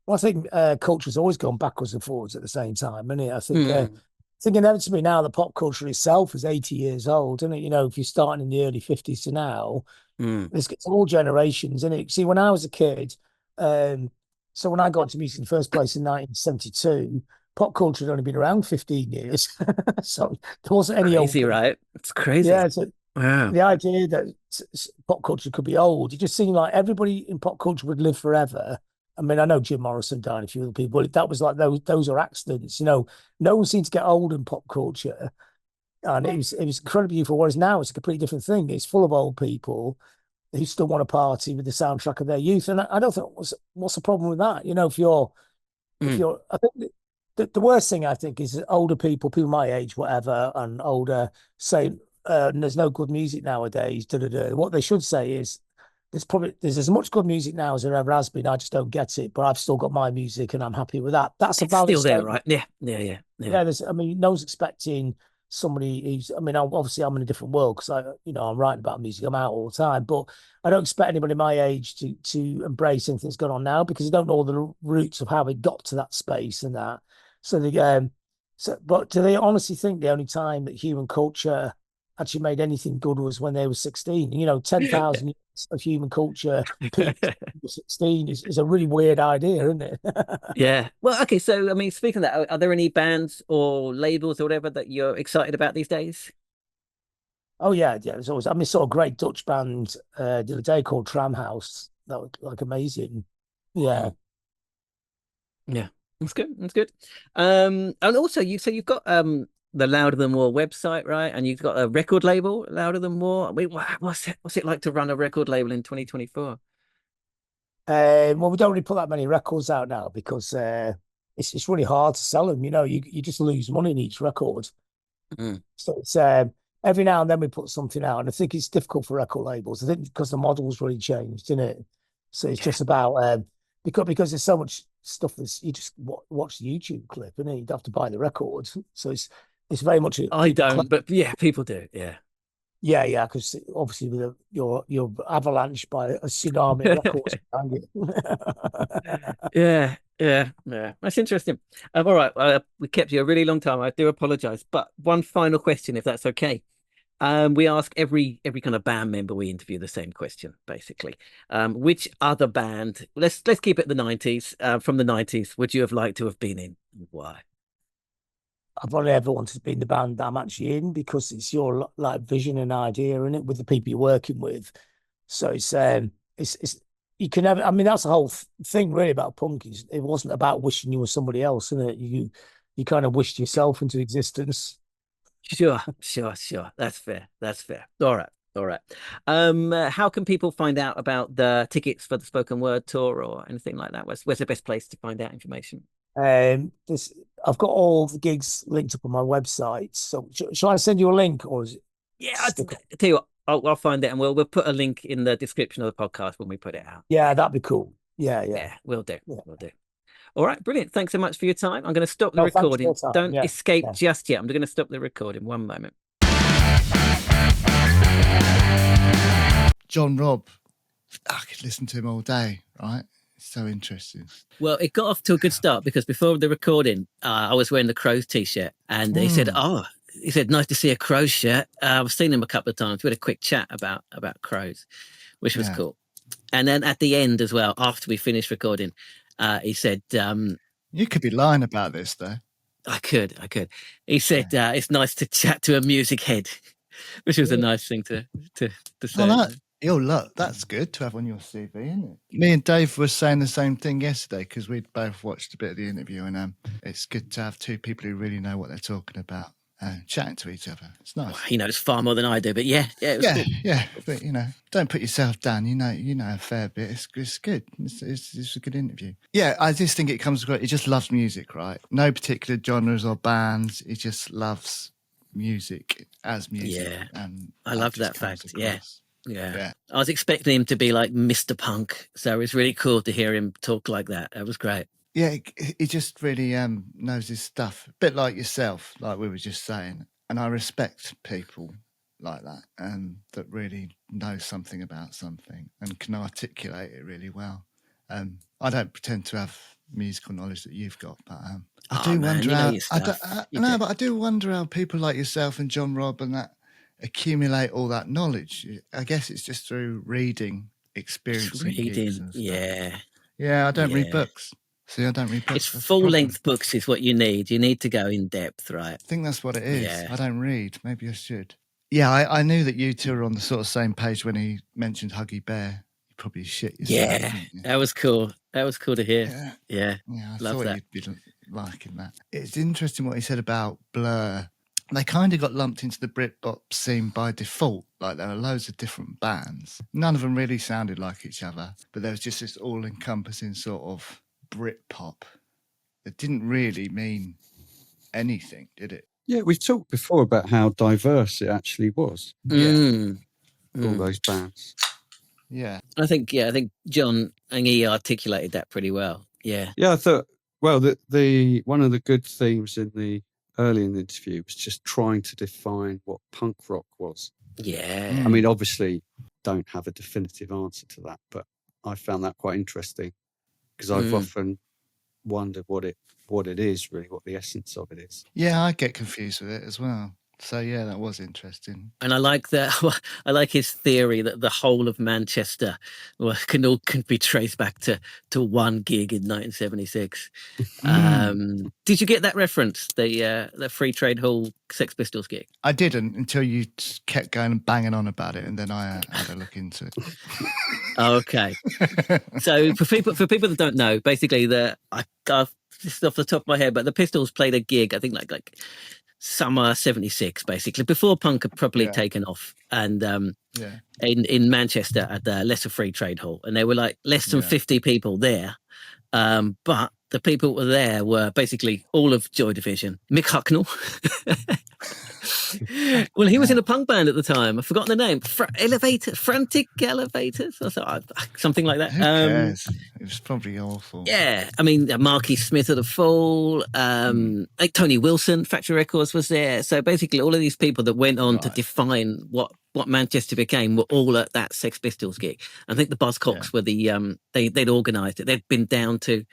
Well, I think culture's always gone backwards and forwards at the same time, isn't it? I think inevitably now the pop culture itself is 80 years old, isn't it? You know, if you're starting in the early 50s to now, it's all generations, isn't it? See, when I was a kid, so when I got into music in the first place in 1972, pop culture had only been around 15 years. So there wasn't any crazy, right? It's crazy. Yeah, so the idea that pop culture could be old, it just seemed like everybody in pop culture would live forever. I mean, I know Jim Morrison died, and a few other people, but that was like those are accidents. You know, no one seemed to get old in pop culture. And it was incredibly beautiful. Whereas now it's a completely different thing. It's full of old people who still want to party with the soundtrack of their youth. And I don't think what's the problem with that? You know, if you're I think the worst thing I think is older people my age, whatever, and older say there's no good music nowadays. What they should say is there's as much good music now as there ever has been. I just don't get it, but I've still got my music and I'm happy with that. That's a valid still there, statement. right? Yeah. No one's expecting somebody who's, obviously I'm in a different world because I'm writing about music, I'm out all the time, but I don't expect anybody my age to embrace anything that's going on now because they don't know all the roots of how it got to that space and that. But do they honestly think the only time that human culture actually made anything good was when they were 16? 10,000 years of human culture peaked at 16 is a really weird idea, isn't it? Yeah. Well, okay. So, I mean, speaking of that, are there any bands or labels or whatever that you're excited about these days? Oh, yeah. There's always, saw a great Dutch band the other day called Tram House. That was like amazing. Yeah. Yeah. That's good. And also you've got the Louder Than More website, right? And you've got a record label, Louder Than More. I mean, what's it like to run a record label in 2024? Well, we don't really put that many records out now because it's really hard to sell them. You just lose money in each record. So it's every now and then we put something out, and I think it's difficult for record labels. I think because the model's really changed, isn't it? So it's just about because there's so much stuff that you just watch the YouTube clip, and you don't have to buy the record. So it's very much. I don't, but yeah, people do. Yeah. Yeah, because obviously with you're avalanche by a tsunami of records. Yeah. That's interesting. All right, we kept you a really long time. I do apologize, but one final question, if that's okay. We ask every kind of band member we interview the same question, basically. Which other band? Let's keep it the 90s. From the 90s, would you have liked to have been in? Why? I've only ever wanted to be in the band that I'm actually in because it's your like vision and idea in it with the people you're working with. So it's you can never. I mean, that's the whole thing really about punk. It wasn't about wishing you were somebody else, isn't it? You kind of wished yourself into existence. Sure. That's fair. All right. How can people find out about the tickets for the spoken word tour or anything like that? Where's the best place to find out information? I've got all the gigs linked up on my website. So shall I send you a link, or is it? Yeah, I'll tell you what. I'll find it, and we'll put a link in the description of the podcast when we put it out. Yeah, that'd be cool. Yeah, we'll do. All right, brilliant. Thanks so much for your time. I'm going to stop the recording. Don't escape just yet. I'm going to stop the recording. One moment. John Robb, I could listen to him all day, right? So interesting. Well, it got off to a good start because before the recording, I was wearing the Crows t-shirt, and they said, "Oh, he said, nice to see a Crows shirt. I've seen him a couple of times. We had a quick chat about Crows, which was cool. And then at the end as well, after we finished recording, he said, you could be lying about this, though. I could. He said, it's nice to chat to a music head, which was a nice thing to say. Oh, look, that's good to have on your CV, isn't it? Me and Dave were saying the same thing yesterday because we'd both watched a bit of the interview, and it's good to have two people who really know what they're talking about chatting to each other. It's nice. He knows far more than I do, but it was cool. Yeah. But don't put yourself down. You know a fair bit. It's good. It's a good interview. Yeah, I just think it comes across. He just loves music, right? No particular genres or bands. He just loves music as music. Yeah, and I loved that fact. Across. Yeah. I was expecting him to be like Mr. Punk, so it's really cool to hear him talk like that. That was great. Yeah, he just really knows his stuff, a bit like yourself, like we were just saying. And I respect people like that, that really know something about something and can articulate it really well. I don't pretend to have musical knowledge that you've got, but I do wonder how. But I do wonder how people like yourself and John Robb and that accumulate all that knowledge. I guess it's just through reading, experiencing gigs and stuff. Yeah. I don't read books. See, I don't read books. It's full-length books is what you need. You need to go in depth, right? I think that's what it is. Yeah. I don't read. Maybe I should. Yeah, I knew that you two were on the sort of same page when he mentioned Huggy Bear. You probably shit yourself. Yeah, that was cool. That was cool to hear. Yeah, I love thought that. you'd be liking that. It's interesting what he said about Blur. They kind of got lumped into the Britpop scene by default. Like there were loads of different bands. None of them really sounded like each other, but there was just this all-encompassing sort of Britpop that didn't really mean anything, did it? Yeah, we've talked before about how diverse it actually was. All those bands. Yeah. I think John and he articulated that pretty well. Yeah. Yeah, I thought, well, the one of the good themes in the early in the interview was just trying to define what punk rock was. Yeah. I mean, obviously don't have a definitive answer to that, but I found that quite interesting because I've often wondered what it is really, what the essence of it is. Yeah, I get confused with it as well. So yeah, that was interesting. And I like that. I like his theory that the whole of Manchester can be traced back to one gig in 1976. Did you get that reference? The Free Trade Hall Sex Pistols gig? I didn't until you kept going and banging on about it, and then I had a look into it. Okay. So for people that don't know, basically I've just off the top of my head, but the Pistols played a gig. I think like summer 76, basically before punk had properly taken off, and in Manchester at the Lesser Free Trade Hall, and there were like less than 50 people there, but the people who were there were basically all of Joy Division. Mick Hucknall. Well, he was in a punk band at the time. I've forgotten the name. Frantic Elevators, or something like that. Who cares? It was probably awful. Yeah, I mean, Marky Smith of the Fall, like Tony Wilson, Factory Records was there. So basically, all of these people that went on to define what Manchester became were all at that Sex Pistols gig. I think the Buzzcocks were they'd organised it. They'd been down to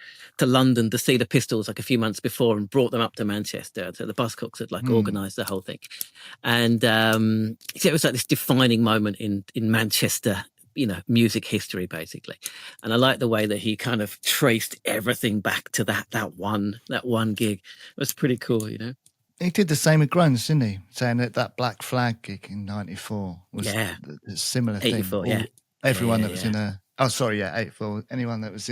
London to see the Pistols like a few months before and brought them up to Manchester. So the Buzzcocks had like organised the whole thing. And so it was like this defining moment in Manchester, music history, basically. And I like the way that he kind of traced everything back to that one gig. It was pretty cool, He did the same with Grunge, didn't he? Saying that Black Flag gig in '94 was a similar thing. 84, yeah. Everyone that was in 84. Anyone that was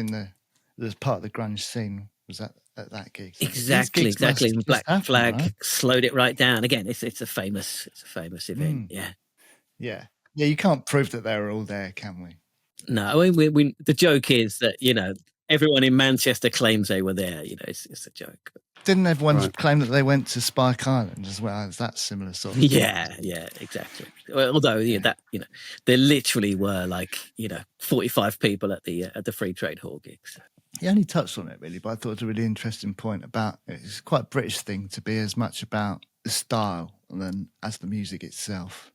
was part of the grunge scene was at that gig. So exactly. Black Flag right? slowed it right down. Again, it's a famous event. Yeah. You can't prove that they were all there, can we? No, I mean, the joke is that everyone in Manchester claims they were there. It's a joke. Didn't everyone claim that they went to Spike Island as well? Is that similar sort of thing? Yeah, exactly. Well, although there literally were 45 people at the Free Trade Hall gigs. He only touched on it really, but I thought it was a really interesting point about it's quite a British thing to be as much about the style than as the music itself.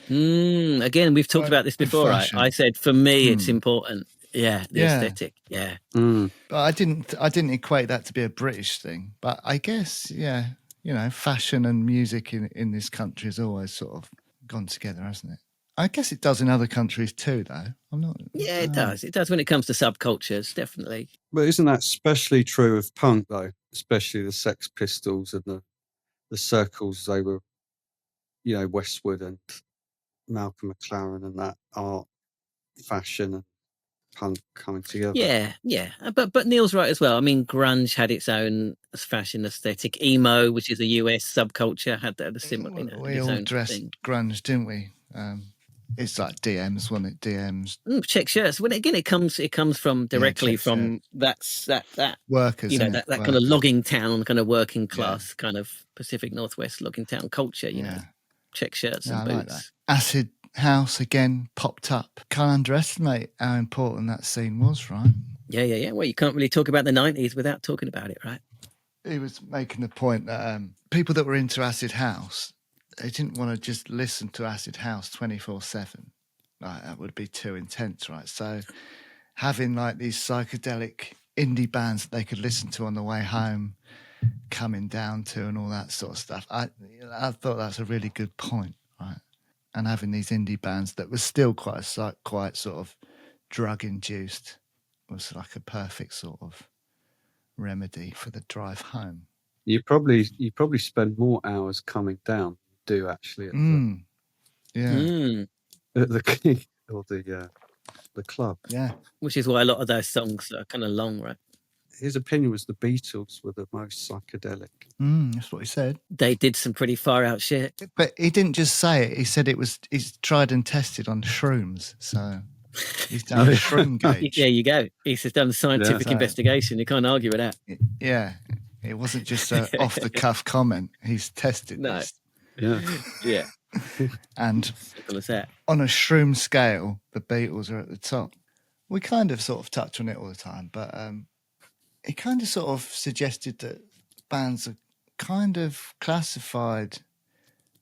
Again, we've talked about this before, right? I said for me it's important. Yeah, the aesthetic. Yeah. But I didn't equate that to be a British thing. But I guess, fashion and music in this country has always sort of gone together, hasn't it? I guess it does in other countries too, though. Yeah, it does. It does when it comes to subcultures, definitely. But isn't that especially true of punk, though? Especially the Sex Pistols and the circles they were, Westwood and Malcolm McLaren and that art, fashion and punk coming together. Yeah. But Neil's right as well. I mean, grunge had its own fashion aesthetic. Emo, which is a US subculture, had a similar. We all dressed grunge, didn't we? It's like DMs, wasn't it? DMs. Check shirts. When again, it comes from directly from that workers. That kind of logging town, kind of working class, kind of Pacific Northwest logging town culture. Check shirts and boots. Like that. Acid house again popped up. Can't underestimate how important that scene was, right? Yeah. Well, you can't really talk about the 90s without talking about it, right? He was making the point that people that were into acid house, they didn't want to just listen to acid house 24/7. Like, that would be too intense, right? So having like these psychedelic indie bands that they could listen to on the way home, coming down to, and all that sort of stuff, I thought that's a really good point, right? And having these indie bands that were still quite sort of drug induced was like a perfect sort of remedy for the drive home. You probably spend more hours coming down than you do actually at the gig or the club. Yeah, which is why a lot of those songs are kind of long, right? His opinion was the Beatles were the most psychedelic. That's what he said. They did some pretty far out shit. But he didn't just say it. He said he's tried and tested on shrooms. So he's done a shroom gauge. Yeah, you go. He's just done a scientific investigation. You can't argue with that. Yeah. It wasn't just an off the cuff comment. He's tested this. Yeah. And simple as that. On a shroom scale, the Beatles are at the top. We kind of sort of touch on it all the time, but he kind of sort of suggested that bands are kind of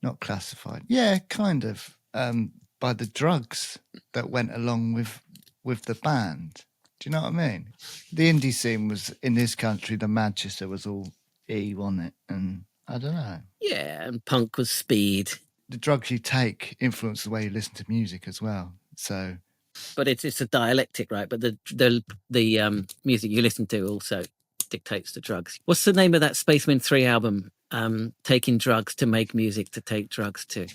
not classified, kind of, by the drugs that went along with the band. Do you know what I mean? The indie scene was, in this country, the Manchester was all E, wasn't it? And I don't know. Yeah, and punk was speed. The drugs you take influence the way you listen to music as well. So, but it's a dialectic, right? But the music you listen to also dictates the drugs. What's the name of that Spacemen 3 album? Taking drugs to make music to take drugs to.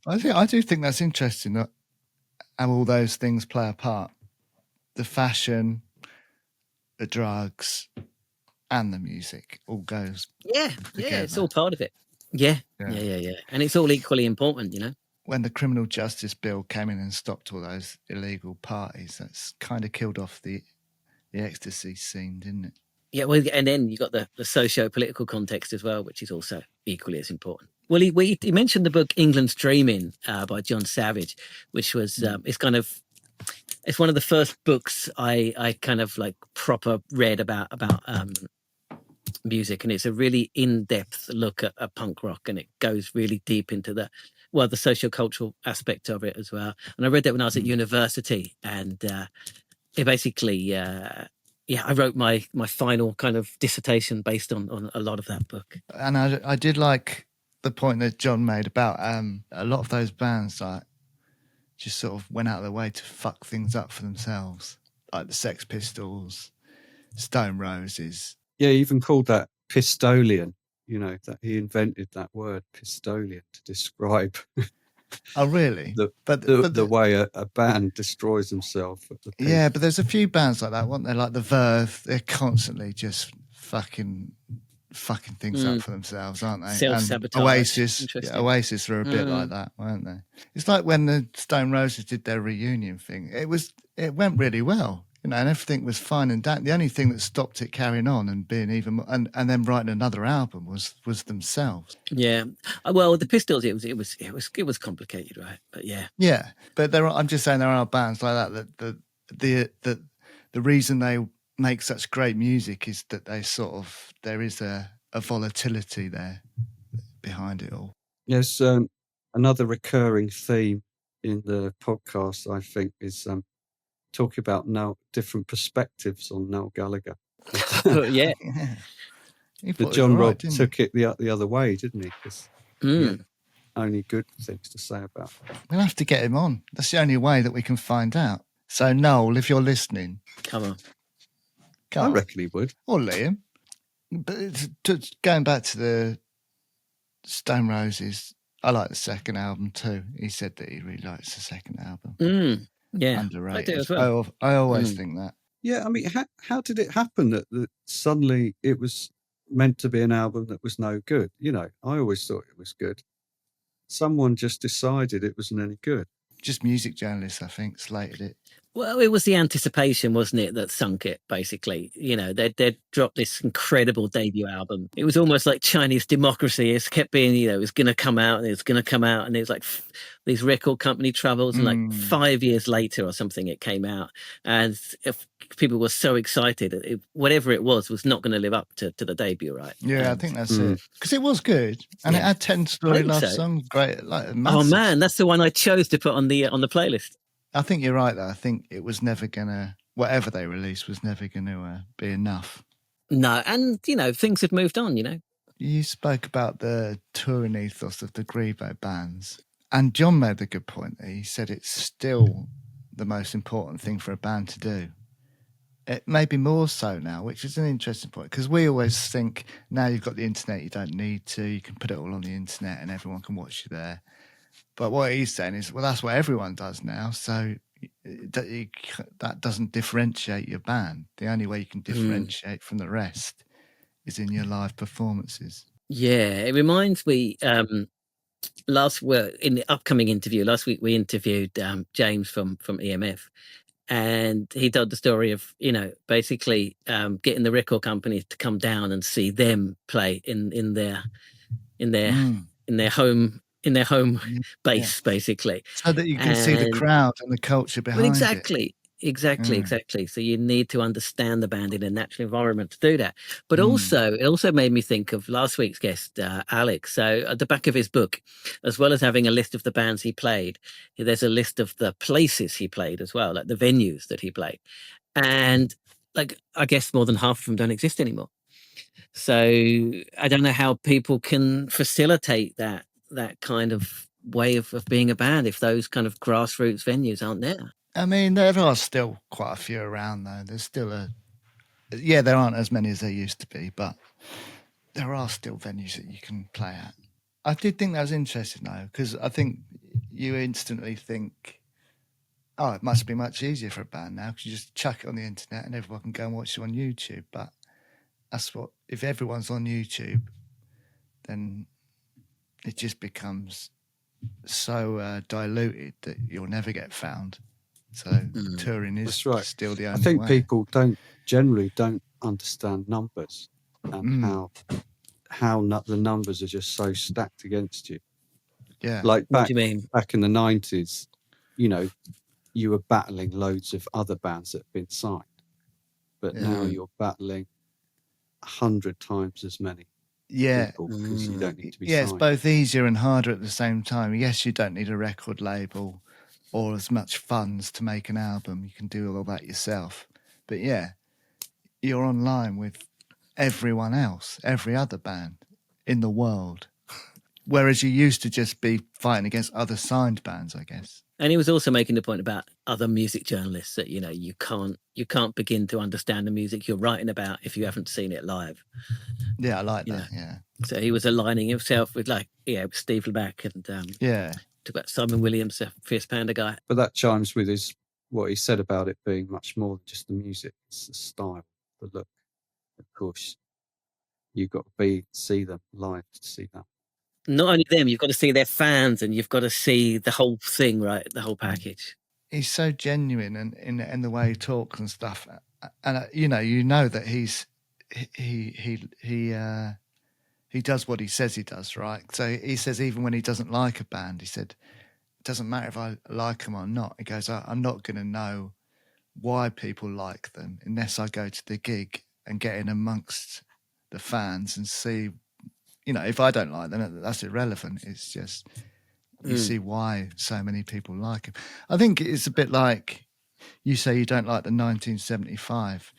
I do think that's interesting that how all those things play a part. The fashion, the drugs, and the music all goes. Yeah, it's all part of it. Yeah. And it's all equally important, When the criminal justice bill came in and stopped all those illegal parties, that's kind of killed off the ecstasy scene, didn't it? Yeah, well, and then you got the socio-political context as well, which is also equally as important. Well, he mentioned the book England's Dreaming by John Savage, which was it's one of the first books I kind of like proper read about music, and it's a really in-depth look at punk rock, and it goes really deep into the socio-cultural aspect of it as well. And I read that when I was at university, and it basically I wrote my final kind of dissertation based on a lot of that book. And I did like the point that John made about a lot of those bands like just sort of went out of their way to fuck things up for themselves, like the Sex Pistols, Stone Roses. Yeah, he even called that Pistolian, that he invented that word Pistolian to describe. Oh, really? The way a band destroys themselves. Yeah, but there's a few bands like that, weren't there? Like the Verve, they're constantly just fucking things up for themselves, aren't they? Self-sabotage. Oasis were a bit like that, weren't they? It's like when the Stone Roses did their reunion thing. It went really well, and everything was fine and dandy. The only thing that stopped it carrying on and being even more, and then writing another album was themselves. Yeah, well, the Pistols, it was complicated, right? But yeah. But I'm just saying there are bands like that the reason they make such great music is that there is a volatility there behind it all. Yes, another recurring theme in the podcast, I think, is talking about now different perspectives on Noel Gallagher. Yeah. He But thought it John was all right, Robb didn't took it the other way, didn't he? 'Cause he Mm. had only good things to say about it. We'll have to get him on. That's the only way that we can find out. So, Noel, if you're listening, Come on. I come on. reckon he would. Or Liam. But going back to the Stone Roses, I like the second album too. He said that he really likes the second album. Yeah, Underrated. I do as well. I always think that. Yeah, I mean, how did it happen that suddenly it was meant to be an album that was no good? You know, I always thought it was good. Someone just decided it wasn't any good. Just music journalists, I think, slated it. Well, it was the anticipation, wasn't it, that sunk it, basically. You know, they'd dropped this incredible debut album. It was almost like Chinese democracy. It kept being, you know, it was going to come out and it was going to come out. And it was like these record company troubles. And like 5 years later or something, it came out. And if people were so excited, whatever it was not going to live up to the debut, right? Yeah, I think that's it. Because it was good. And it had 10 Story Love songs. Great. Like, oh, man, that's the one I chose to put on the playlist. I think you're right, though. I think it was never going to, whatever they released was never going to be enough. No, and, you know, things had moved on, you know. You spoke about the touring ethos of the Grebo bands. And John made a good point. He said it's still the most important thing for a band to do. It may be more so now, which is an interesting point, because we always think now you've got the internet, you don't need to. You can put it all on the internet and everyone can watch you there. But what he's saying is, well, that's what everyone does now. So that doesn't differentiate your band. The only way you can differentiate from the rest is in your live performances. Yeah, it reminds me. In the upcoming interview last week, we interviewed James from EMF, and he told the story of, you know, basically getting the record company to come down and see them play in their home. In their home base, basically. So that you can see the crowd and the culture behind it. Exactly. So you need to understand the band in a natural environment to do that. But also, it also made me think of last week's guest, Alex. So at the back of his book, as well as having a list of the bands he played, there's a list of the places he played as well, like the venues that he played. And like, I guess more than half of them don't exist anymore. So I don't know how people can facilitate that kind of way of being a band if those kind of grassroots venues aren't there. I mean, there are still quite a few around, though. There's still there aren't as many as there used to be, but there are still venues that you can play at. I did think that was interesting, though, because I think you instantly think, oh, it must be much easier for a band now because you just chuck it on the internet and everyone can go and watch it on YouTube. But if everyone's on YouTube, then it just becomes so diluted that you'll never get found. So touring is still the only way. I think people generally don't understand numbers and how the numbers are just so stacked against you. Yeah. Like what do you mean? Back in the 90s, you know, you were battling loads of other bands that have been signed. But now you're battling 100 times as many. Yeah, because you don't need to be signed. It's both easier and harder at the same time. Yes, you don't need a record label or as much funds to make an album. You can do all that yourself. But yeah, you're online with everyone else, every other band in the world. Whereas you used to just be fighting against other signed bands, I guess. And he was also making the point about other music journalists that, you know, you can't begin to understand the music you're writing about if you haven't seen it live. Yeah, I like that. Yeah. So he was aligning himself with Steve Leback and talk about Simon Williams, a Fierce Panda guy. But that chimes with what he said about it being much more than just the music. It's the style, the look. Of course, you've got to see them live to see that. Not only them, you've got to see their fans and you've got to see the whole thing, right? The whole package. He's so genuine and in the way he talks and stuff. And you know that he does what he says he does, right? So he says even when he doesn't like a band, he said, it doesn't matter if I like them or not. He goes, I'm not going to know why people like them unless I go to the gig and get in amongst the fans and see. You know, if I don't like them, that's irrelevant. It's just you see why so many people like him. I think it's a bit like you say you don't like the 1975,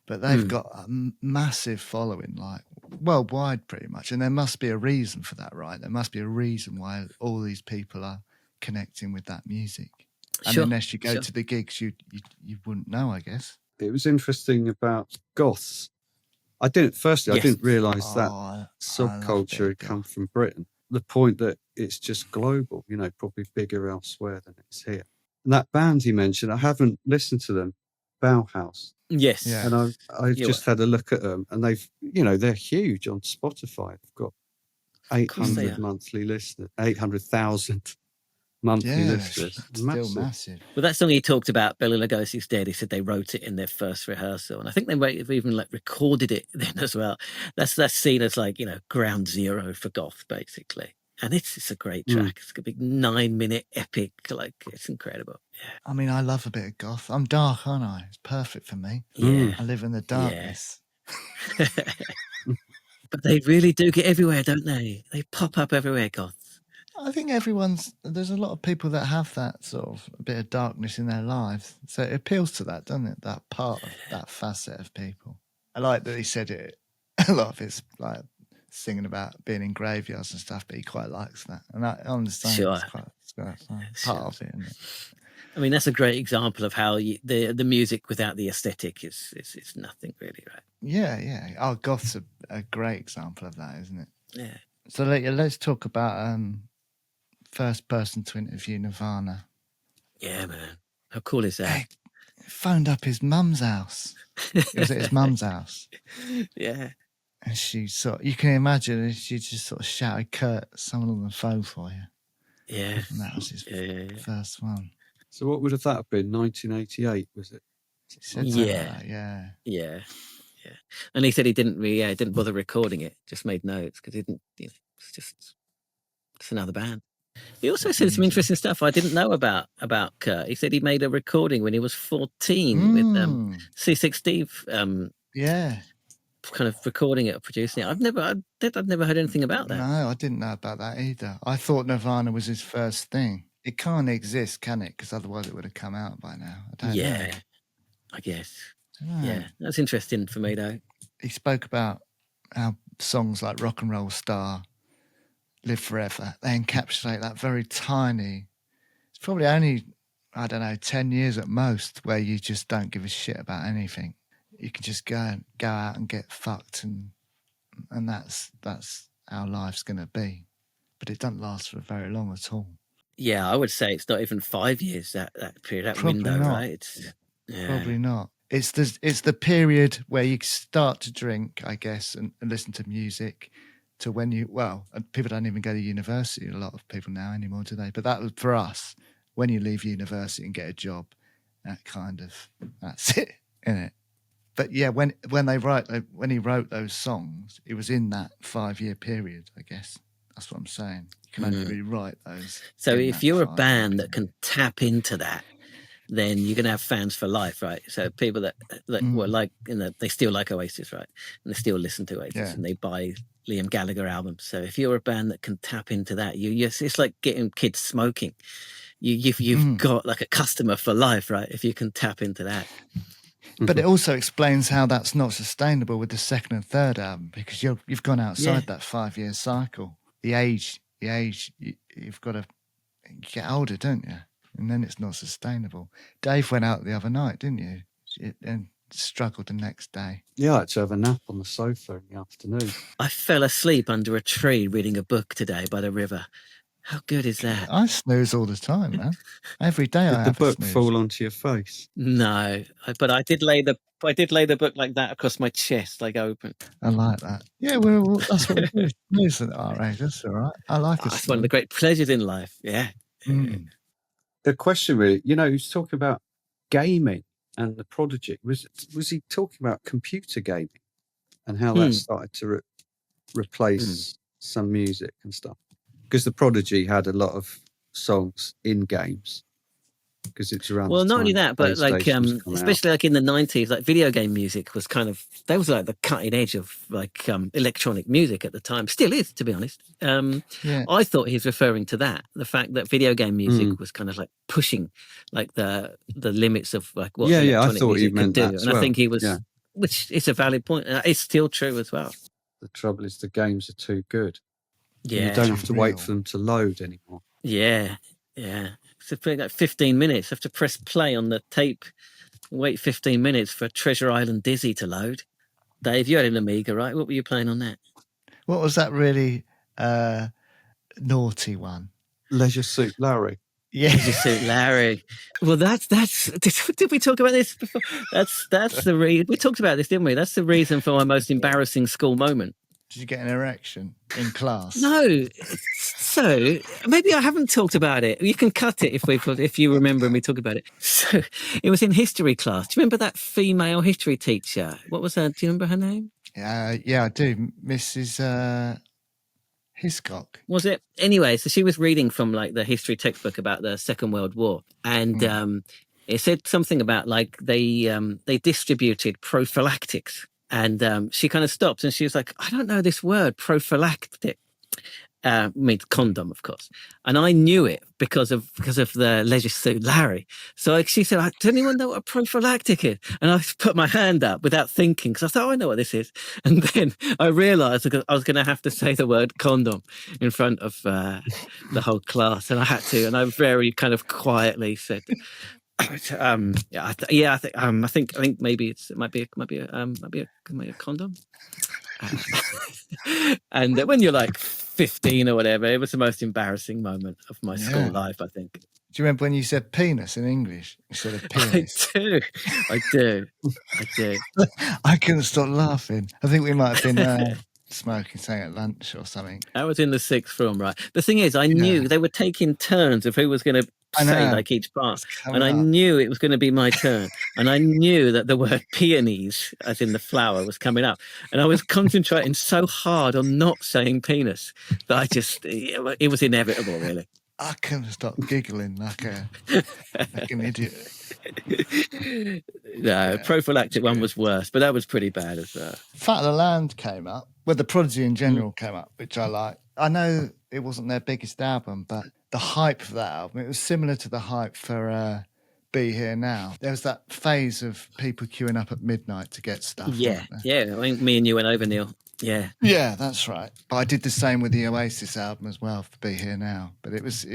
but they've got a massive following, like worldwide pretty much. And there must be a reason for that, right? There must be a reason why all these people are connecting with that music. And Sure, unless you go sure. to the gigs, you wouldn't know, I guess. It was interesting about goths. I didn't realise that I subculture love had come from Britain. The point that it's just global, you know, probably bigger elsewhere than it's here. And that band he mentioned, I haven't listened to them, Bauhaus. Yes. Yeah. And I've Yeah, just had a look at them, and they've, you know, they're huge on Spotify. They've got course they 800 are. monthly listeners, 800,000 monthly Yeah, listeners. it's still massive. Well, that song he talked about, Bela Lugosi's Dead, he said they wrote it in their first rehearsal. And I think they might have even like recorded it then as well. That's seen as like, you know, ground zero for goth, basically. And it's a great track. It's a big 9-minute epic. Like, it's incredible. I mean, I love a bit of goth. I'm dark, aren't I? It's perfect for me. Yeah. I live in the darkness. Yeah. But they really do get everywhere, don't they? They pop up everywhere, goths. I think there's a lot of people that have that sort of a bit of darkness in their lives. So it appeals to that, doesn't it? That part of that facet of people. I like that he said it. A lot of it's like singing about being in graveyards and stuff, but he quite likes that. And I understand Sure. it's quite part Sure. of it, isn't it? I mean, that's a great example of how the music without the aesthetic is nothing really, right? Yeah. Oh, goth's a great example of that, isn't it? Yeah. So let's talk about first person to interview Nirvana. Yeah, man. How cool is that? Hey, phoned up his mum's house. It was at his mum's house. Yeah. And she you can imagine, she just sort of shouted, "Kurt, someone on the phone for you." Yeah. And that was his first one. So what would have that have been? 1988, was it? She said Yeah. yeah. And he said he didn't bother recording it, just made notes because he didn't, you know, it's just another band. He also said some interesting stuff I didn't know about Kurt. He said he made a recording when he was 14 with C6 Steve. Yeah. Kind of recording it or producing it. I've never heard anything about that. No, I didn't know about that either. I thought Nirvana was his first thing. It can't exist, can it? Because otherwise it would have come out by now. I don't know. I guess. No. Yeah, that's interesting for me though. He spoke about how songs like Rock and Roll Star, Live Forever, they encapsulate that very tiny, it's probably only, I don't know, 10 years at most where you just don't give a shit about anything. You can just go out and get fucked and that's how life's going to be. But it doesn't last for very long at all. Yeah, I would say it's not even 5 years, that period, that Probably window, not. right? Probably not. It's the period where you start to drink, I guess, and listen to music to when and people don't even go to university, a lot of people now anymore, do they? But that was for us, when you leave university and get a job, that's it, isn't it? But yeah, when he wrote those songs, it was in that 5-year period, I guess. That's what I'm saying. You can only really write those. So if you're a band that can tap into that, then you're going to have fans for life, right? So people that were like, you know, they still like Oasis, right? And they still listen to Oasis and they buy Liam Gallagher albums. So if you're a band that can tap into that, it's like getting kids smoking. You've got like a customer for life, right? If you can tap into that. But it also explains how that's not sustainable with the second and third album, because you've gone outside that 5-year cycle. The age, you've got to get older, don't you? And then it's not sustainable. Dave went out the other night, didn't you? And struggled the next day. Yeah, I had to have a nap on the sofa in the afternoon. I fell asleep under a tree reading a book today by the river. How good is that? I snooze all the time, man. Every day I have Did the book a snooze. fall onto your face? No, but I did lay the book like that across my chest, like open. I like that. Yeah, that's what we do. Snooze at our age. That's all right. I like it. That's one of the great pleasures in life. Yeah. The question really, you know, he's talking about gaming and the Prodigy. Was he talking about computer gaming and how that started to replace some music and stuff? Because the Prodigy had a lot of songs in games. Because it's around. Well, not only that, but like especially like in the 90s, like video game music was that was like the cutting edge of like electronic music at the time. Still is, to be honest. I thought he was referring to that, the fact that video game music was kind of like pushing like the limits of like what electronic I thought music he meant could do. that as and well. I think he was, which is a valid point. It's still true as well. the trouble is the games are too good. Yeah. You don't have to wait Real. for them to load anymore. Yeah. So for like 15 minutes, have to press play on the tape, wait 15 minutes for Treasure Island Dizzy to load. Dave, you had an Amiga, right? What were you playing on that? What was that really naughty one? Leisure Suit Larry. Yeah. Did you suit Larry? Well, that's. Did we talk about this before? That's the reason we talked about this, didn't we? That's the reason for my most embarrassing school moment. Did you get an erection in class? No, so maybe I haven't talked about it. You can cut it if you remember and we talk about it. So it was in history class. Do you remember that female history teacher? What was her? Do you remember her name? Yeah, I do. Mrs. Hiscock. Was it? Anyway, so she was reading from like the history textbook about the Second World War, and it said something about like they distributed prophylactics, and she kind of stopped and she was like, I don't know this word, prophylactic. Means condom, of course, and I knew it because of the Leisure Suit Larry. So she said, "Does anyone know what a prophylactic is?" And I put my hand up without thinking because I thought, I know what this is. And then I realised I was going to have to say the word condom in front of the whole class, and I had to. And I very kind of quietly said, I think maybe it might be a condom. And when you're like 15 or whatever, it was the most embarrassing moment of my school life, I think. Do you remember when you said penis in English instead of penis? I do. I couldn't stop laughing. I think we might have been smoking something at lunch or something. That was in the sixth film, right? The thing is, I knew they were taking turns of who was going to say like each part, and I knew it was going to be my turn, and I knew that the word peonies, as in the flower, was coming up, and I was concentrating so hard on not saying penis that it was inevitable, really. I couldn't stop giggling like an idiot. No, prophylactic one was worse, but that was pretty bad as well. Fat of the Land came up. Well, the Prodigy in general came up, which I like. I know it wasn't their biggest album, but the hype for that album, it was similar to the hype for Be Here Now. There was that phase of people queuing up at midnight to get stuff. Yeah. I think me and you went over, Neil. Yeah, that's right. But I did the same with the Oasis album as well for Be Here Now. But it was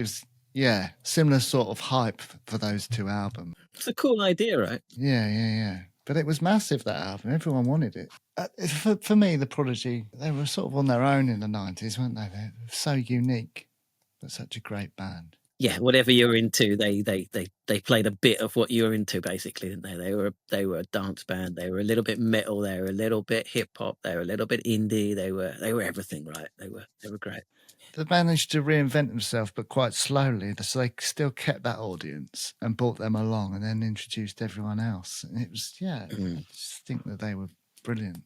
similar sort of hype for those two albums. It's a cool idea, right? Yeah. But it was massive, that album. Everyone wanted it. For me, the Prodigy, they were sort of on their own in the 90s, weren't they? They were so unique, but such a great band. Yeah, whatever you're into, they played a bit of what you were into, basically, didn't they? They were a dance band. They were a little bit metal. They were a little bit hip hop. They were a little bit indie. They were everything, right? They were great. They managed to reinvent themselves, but quite slowly. So they still kept that audience and brought them along, and then introduced everyone else. And it was I just think that they were brilliant.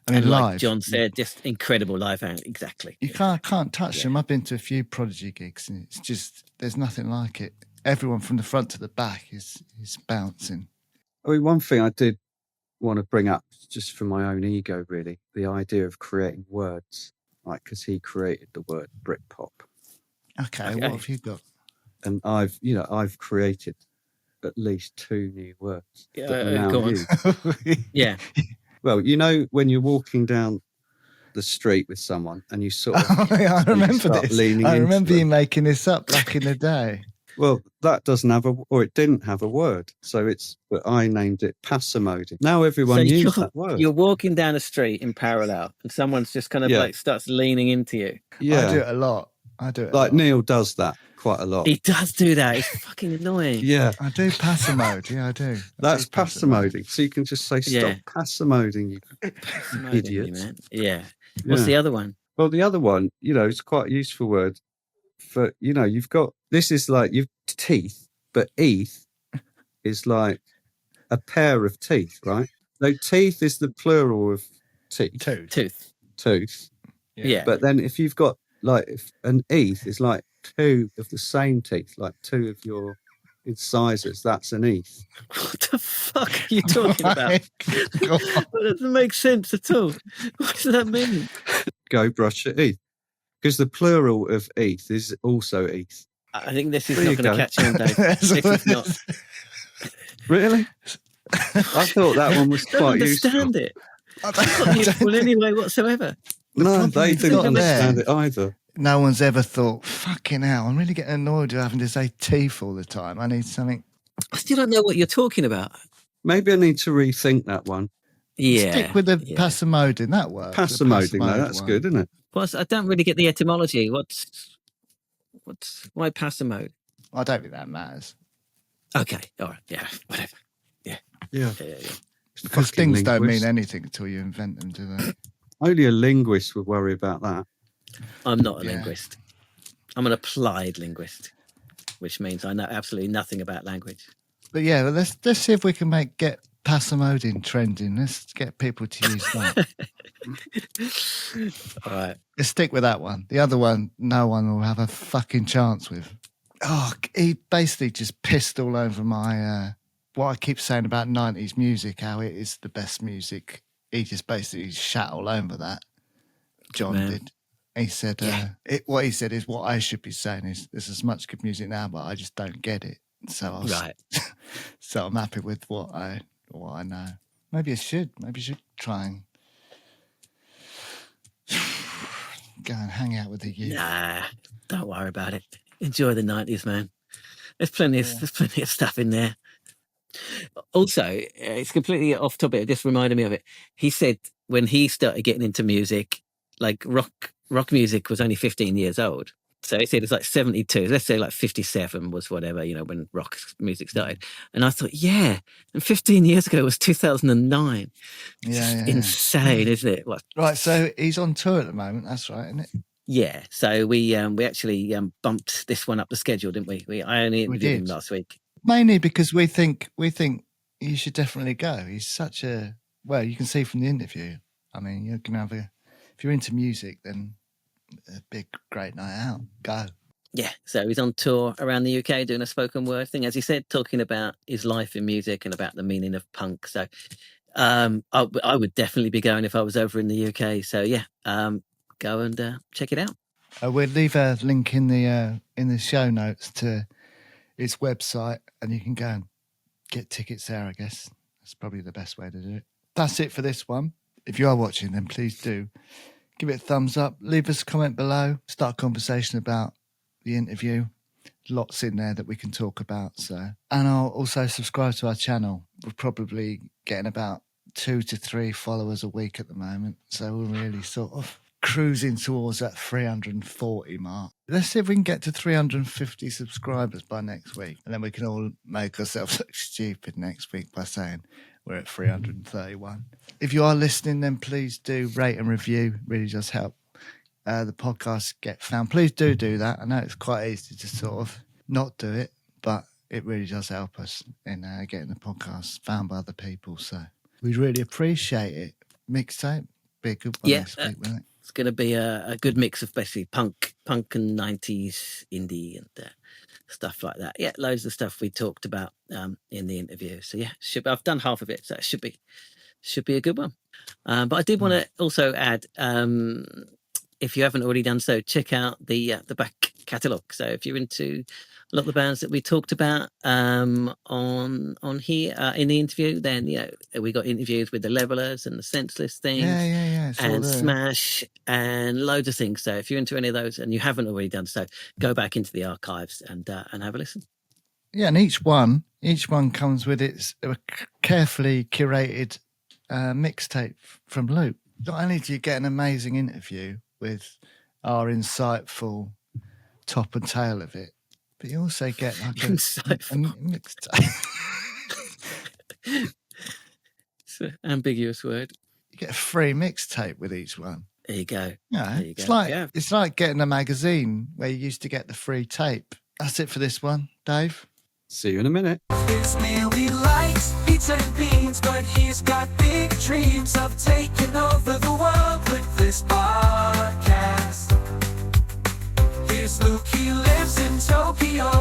I mean, and like live, John said, just incredible live band. Exactly. You can't touch them. I've been to a few Prodigy gigs, and it's just there's nothing like it. Everyone from the front to the back is bouncing. I mean, one thing I did want to bring up, just for my own ego, really, the idea of creating words, like because he created the word Britpop. Okay, what have you got? And I've created at least 2 new words. Go on. Yeah. Well, when you're walking down the street with someone and you sort of... I remember this. I remember you making this up back in the day. Well, that doesn't have it didn't have a word. But I named it passamoding. Now everyone uses that word. You're walking down a street in parallel and someone's just kind of like starts leaning into you. Yeah. I do it a lot. Like Neil does that quite a lot. He does do that. It's fucking annoying. Yeah. I do passamode. Yeah, I do. That's passamoding. So you can just say, stop passamoding, you idiot. Man. Yeah. What's the other one? Well, the other one, it's quite a useful word for, you've got, this is like, you've teeth, but eeth is like a pair of teeth, right? So teeth is the plural of teeth. Tooth. Yeah. But then if you've got, if an eeth is like 2 of the same teeth, like 2 of your incisors, that's an eeth. What the fuck are you talking about? That doesn't make sense at all. What does that mean? Go brush your teeth. Because the plural of eeth is also eeth. I think this is not going to catch on, Dave. This is not. Really? I thought that one was quite useful. I don't understand it. Not useful anyway whatsoever. No, problem they we've didn't got understand there- it either. No one's ever thought, fucking hell, I'm really getting annoyed with having to say teeth all the time. I need something. I still don't know what you're talking about. Maybe I need to rethink that one. Yeah. Stick with the yeah. passamoding, that works. the Passamoding, though, passamode that's one. good, isn't it? I don't really get the etymology. Why passamode? I don't think that matters. Okay, all right, yeah, whatever. Yeah. Yeah. Because Fucking things don't mean linguist. anything until you invent them, do they? Only a linguist would worry about that. I'm not a Yeah. linguist. I'm an applied linguist, which means I know absolutely nothing about language. But yeah, well, let's see if we can get passamoding trending. Let's get people to use that. All right. Let's stick with that one. The other one, no one will have a fucking chance with. Oh, he basically just pissed all over my what I keep saying about 90s music, how it is the best music. He just basically shat all over that. John Man. did. He said, what he said is what I should be saying is there's as much good music now, but I just don't get it. So I was, Right. so I'm happy with what I know. Maybe I should try and go and hang out with the youth. Nah, don't worry about it. Enjoy the 90s, man. There's plenty of stuff in there. Also, it's completely off topic. It just reminded me of it. He said when he started getting into music, like rock music was only 15 years old. So he said it's like 72. Let's say like 57 was whatever, when rock music started. And I thought, yeah, and 15 years ago was 2009. Yeah. Insane, isn't it? What? Right, so he's on tour at the moment. That's right, isn't it? Yeah. So we actually bumped this one up the schedule, didn't we? I only interviewed him did. last week. Mainly because we think you should definitely go. He's such a you can see from the interview. I mean, you're gonna have if you're into music, then a big great night out. Go. Yeah, so he's on tour around the UK doing a spoken word thing, as he said, talking about his life in music and about the meaning of punk. So I would definitely be going if I was over in the UK. So yeah, go and check it out. We'll leave a link in the show notes to his website, and you can go and get tickets there. I guess that's probably the best way to do it. That's it for this one. If you are watching, then please do give it a thumbs up, leave us a comment below, start a conversation about the interview. Lots in there that we can talk about. So, and I'll also subscribe to our channel. We're probably getting about 2 to 3 followers a week at the moment. So we're really sort of cruising towards that 340 mark. Let's see if we can get to 350 subscribers by next week. And then we can all make ourselves look stupid next week by saying we're at 331. If you are listening, then please do rate and review. Really does help the podcast get found. Please do that. I know it's quite easy to sort of not do it, but it really does help us in getting the podcast found by other people. So we'd really appreciate it. Mixtape, be a good one this week, wouldn't it? It's going to be a good mix of basically punk and 90s indie and stuff like that. Yeah, loads of stuff we talked about in the interview. So yeah, I've done half of it, so it should be a good one. But I did want to also add, if you haven't already done so, check out the back catalogue. So if you're into a lot of the bands that we talked about on here in the interview, then we got interviews with the Levelers and the Senseless Things, and Smash and loads of things. So if you're into any of those and you haven't already done so, go back into the archives and have a listen. Yeah, and each one comes with its carefully curated mixtape from Luke. Not only do you get an amazing interview with our insightful top and tail of it, but you also get like a mixtape. It's an ambiguous word. You get a free mixtape with each one. There you go. Yeah, There you it's go. like Yeah. it's like getting a magazine where you used to get the free tape. That's it for this one, Dave. See you in a minute. His meal he likes pizza and beans, but he's got big dreams of taking over the world with this podcast. Here's Luke, he lives in Tokyo.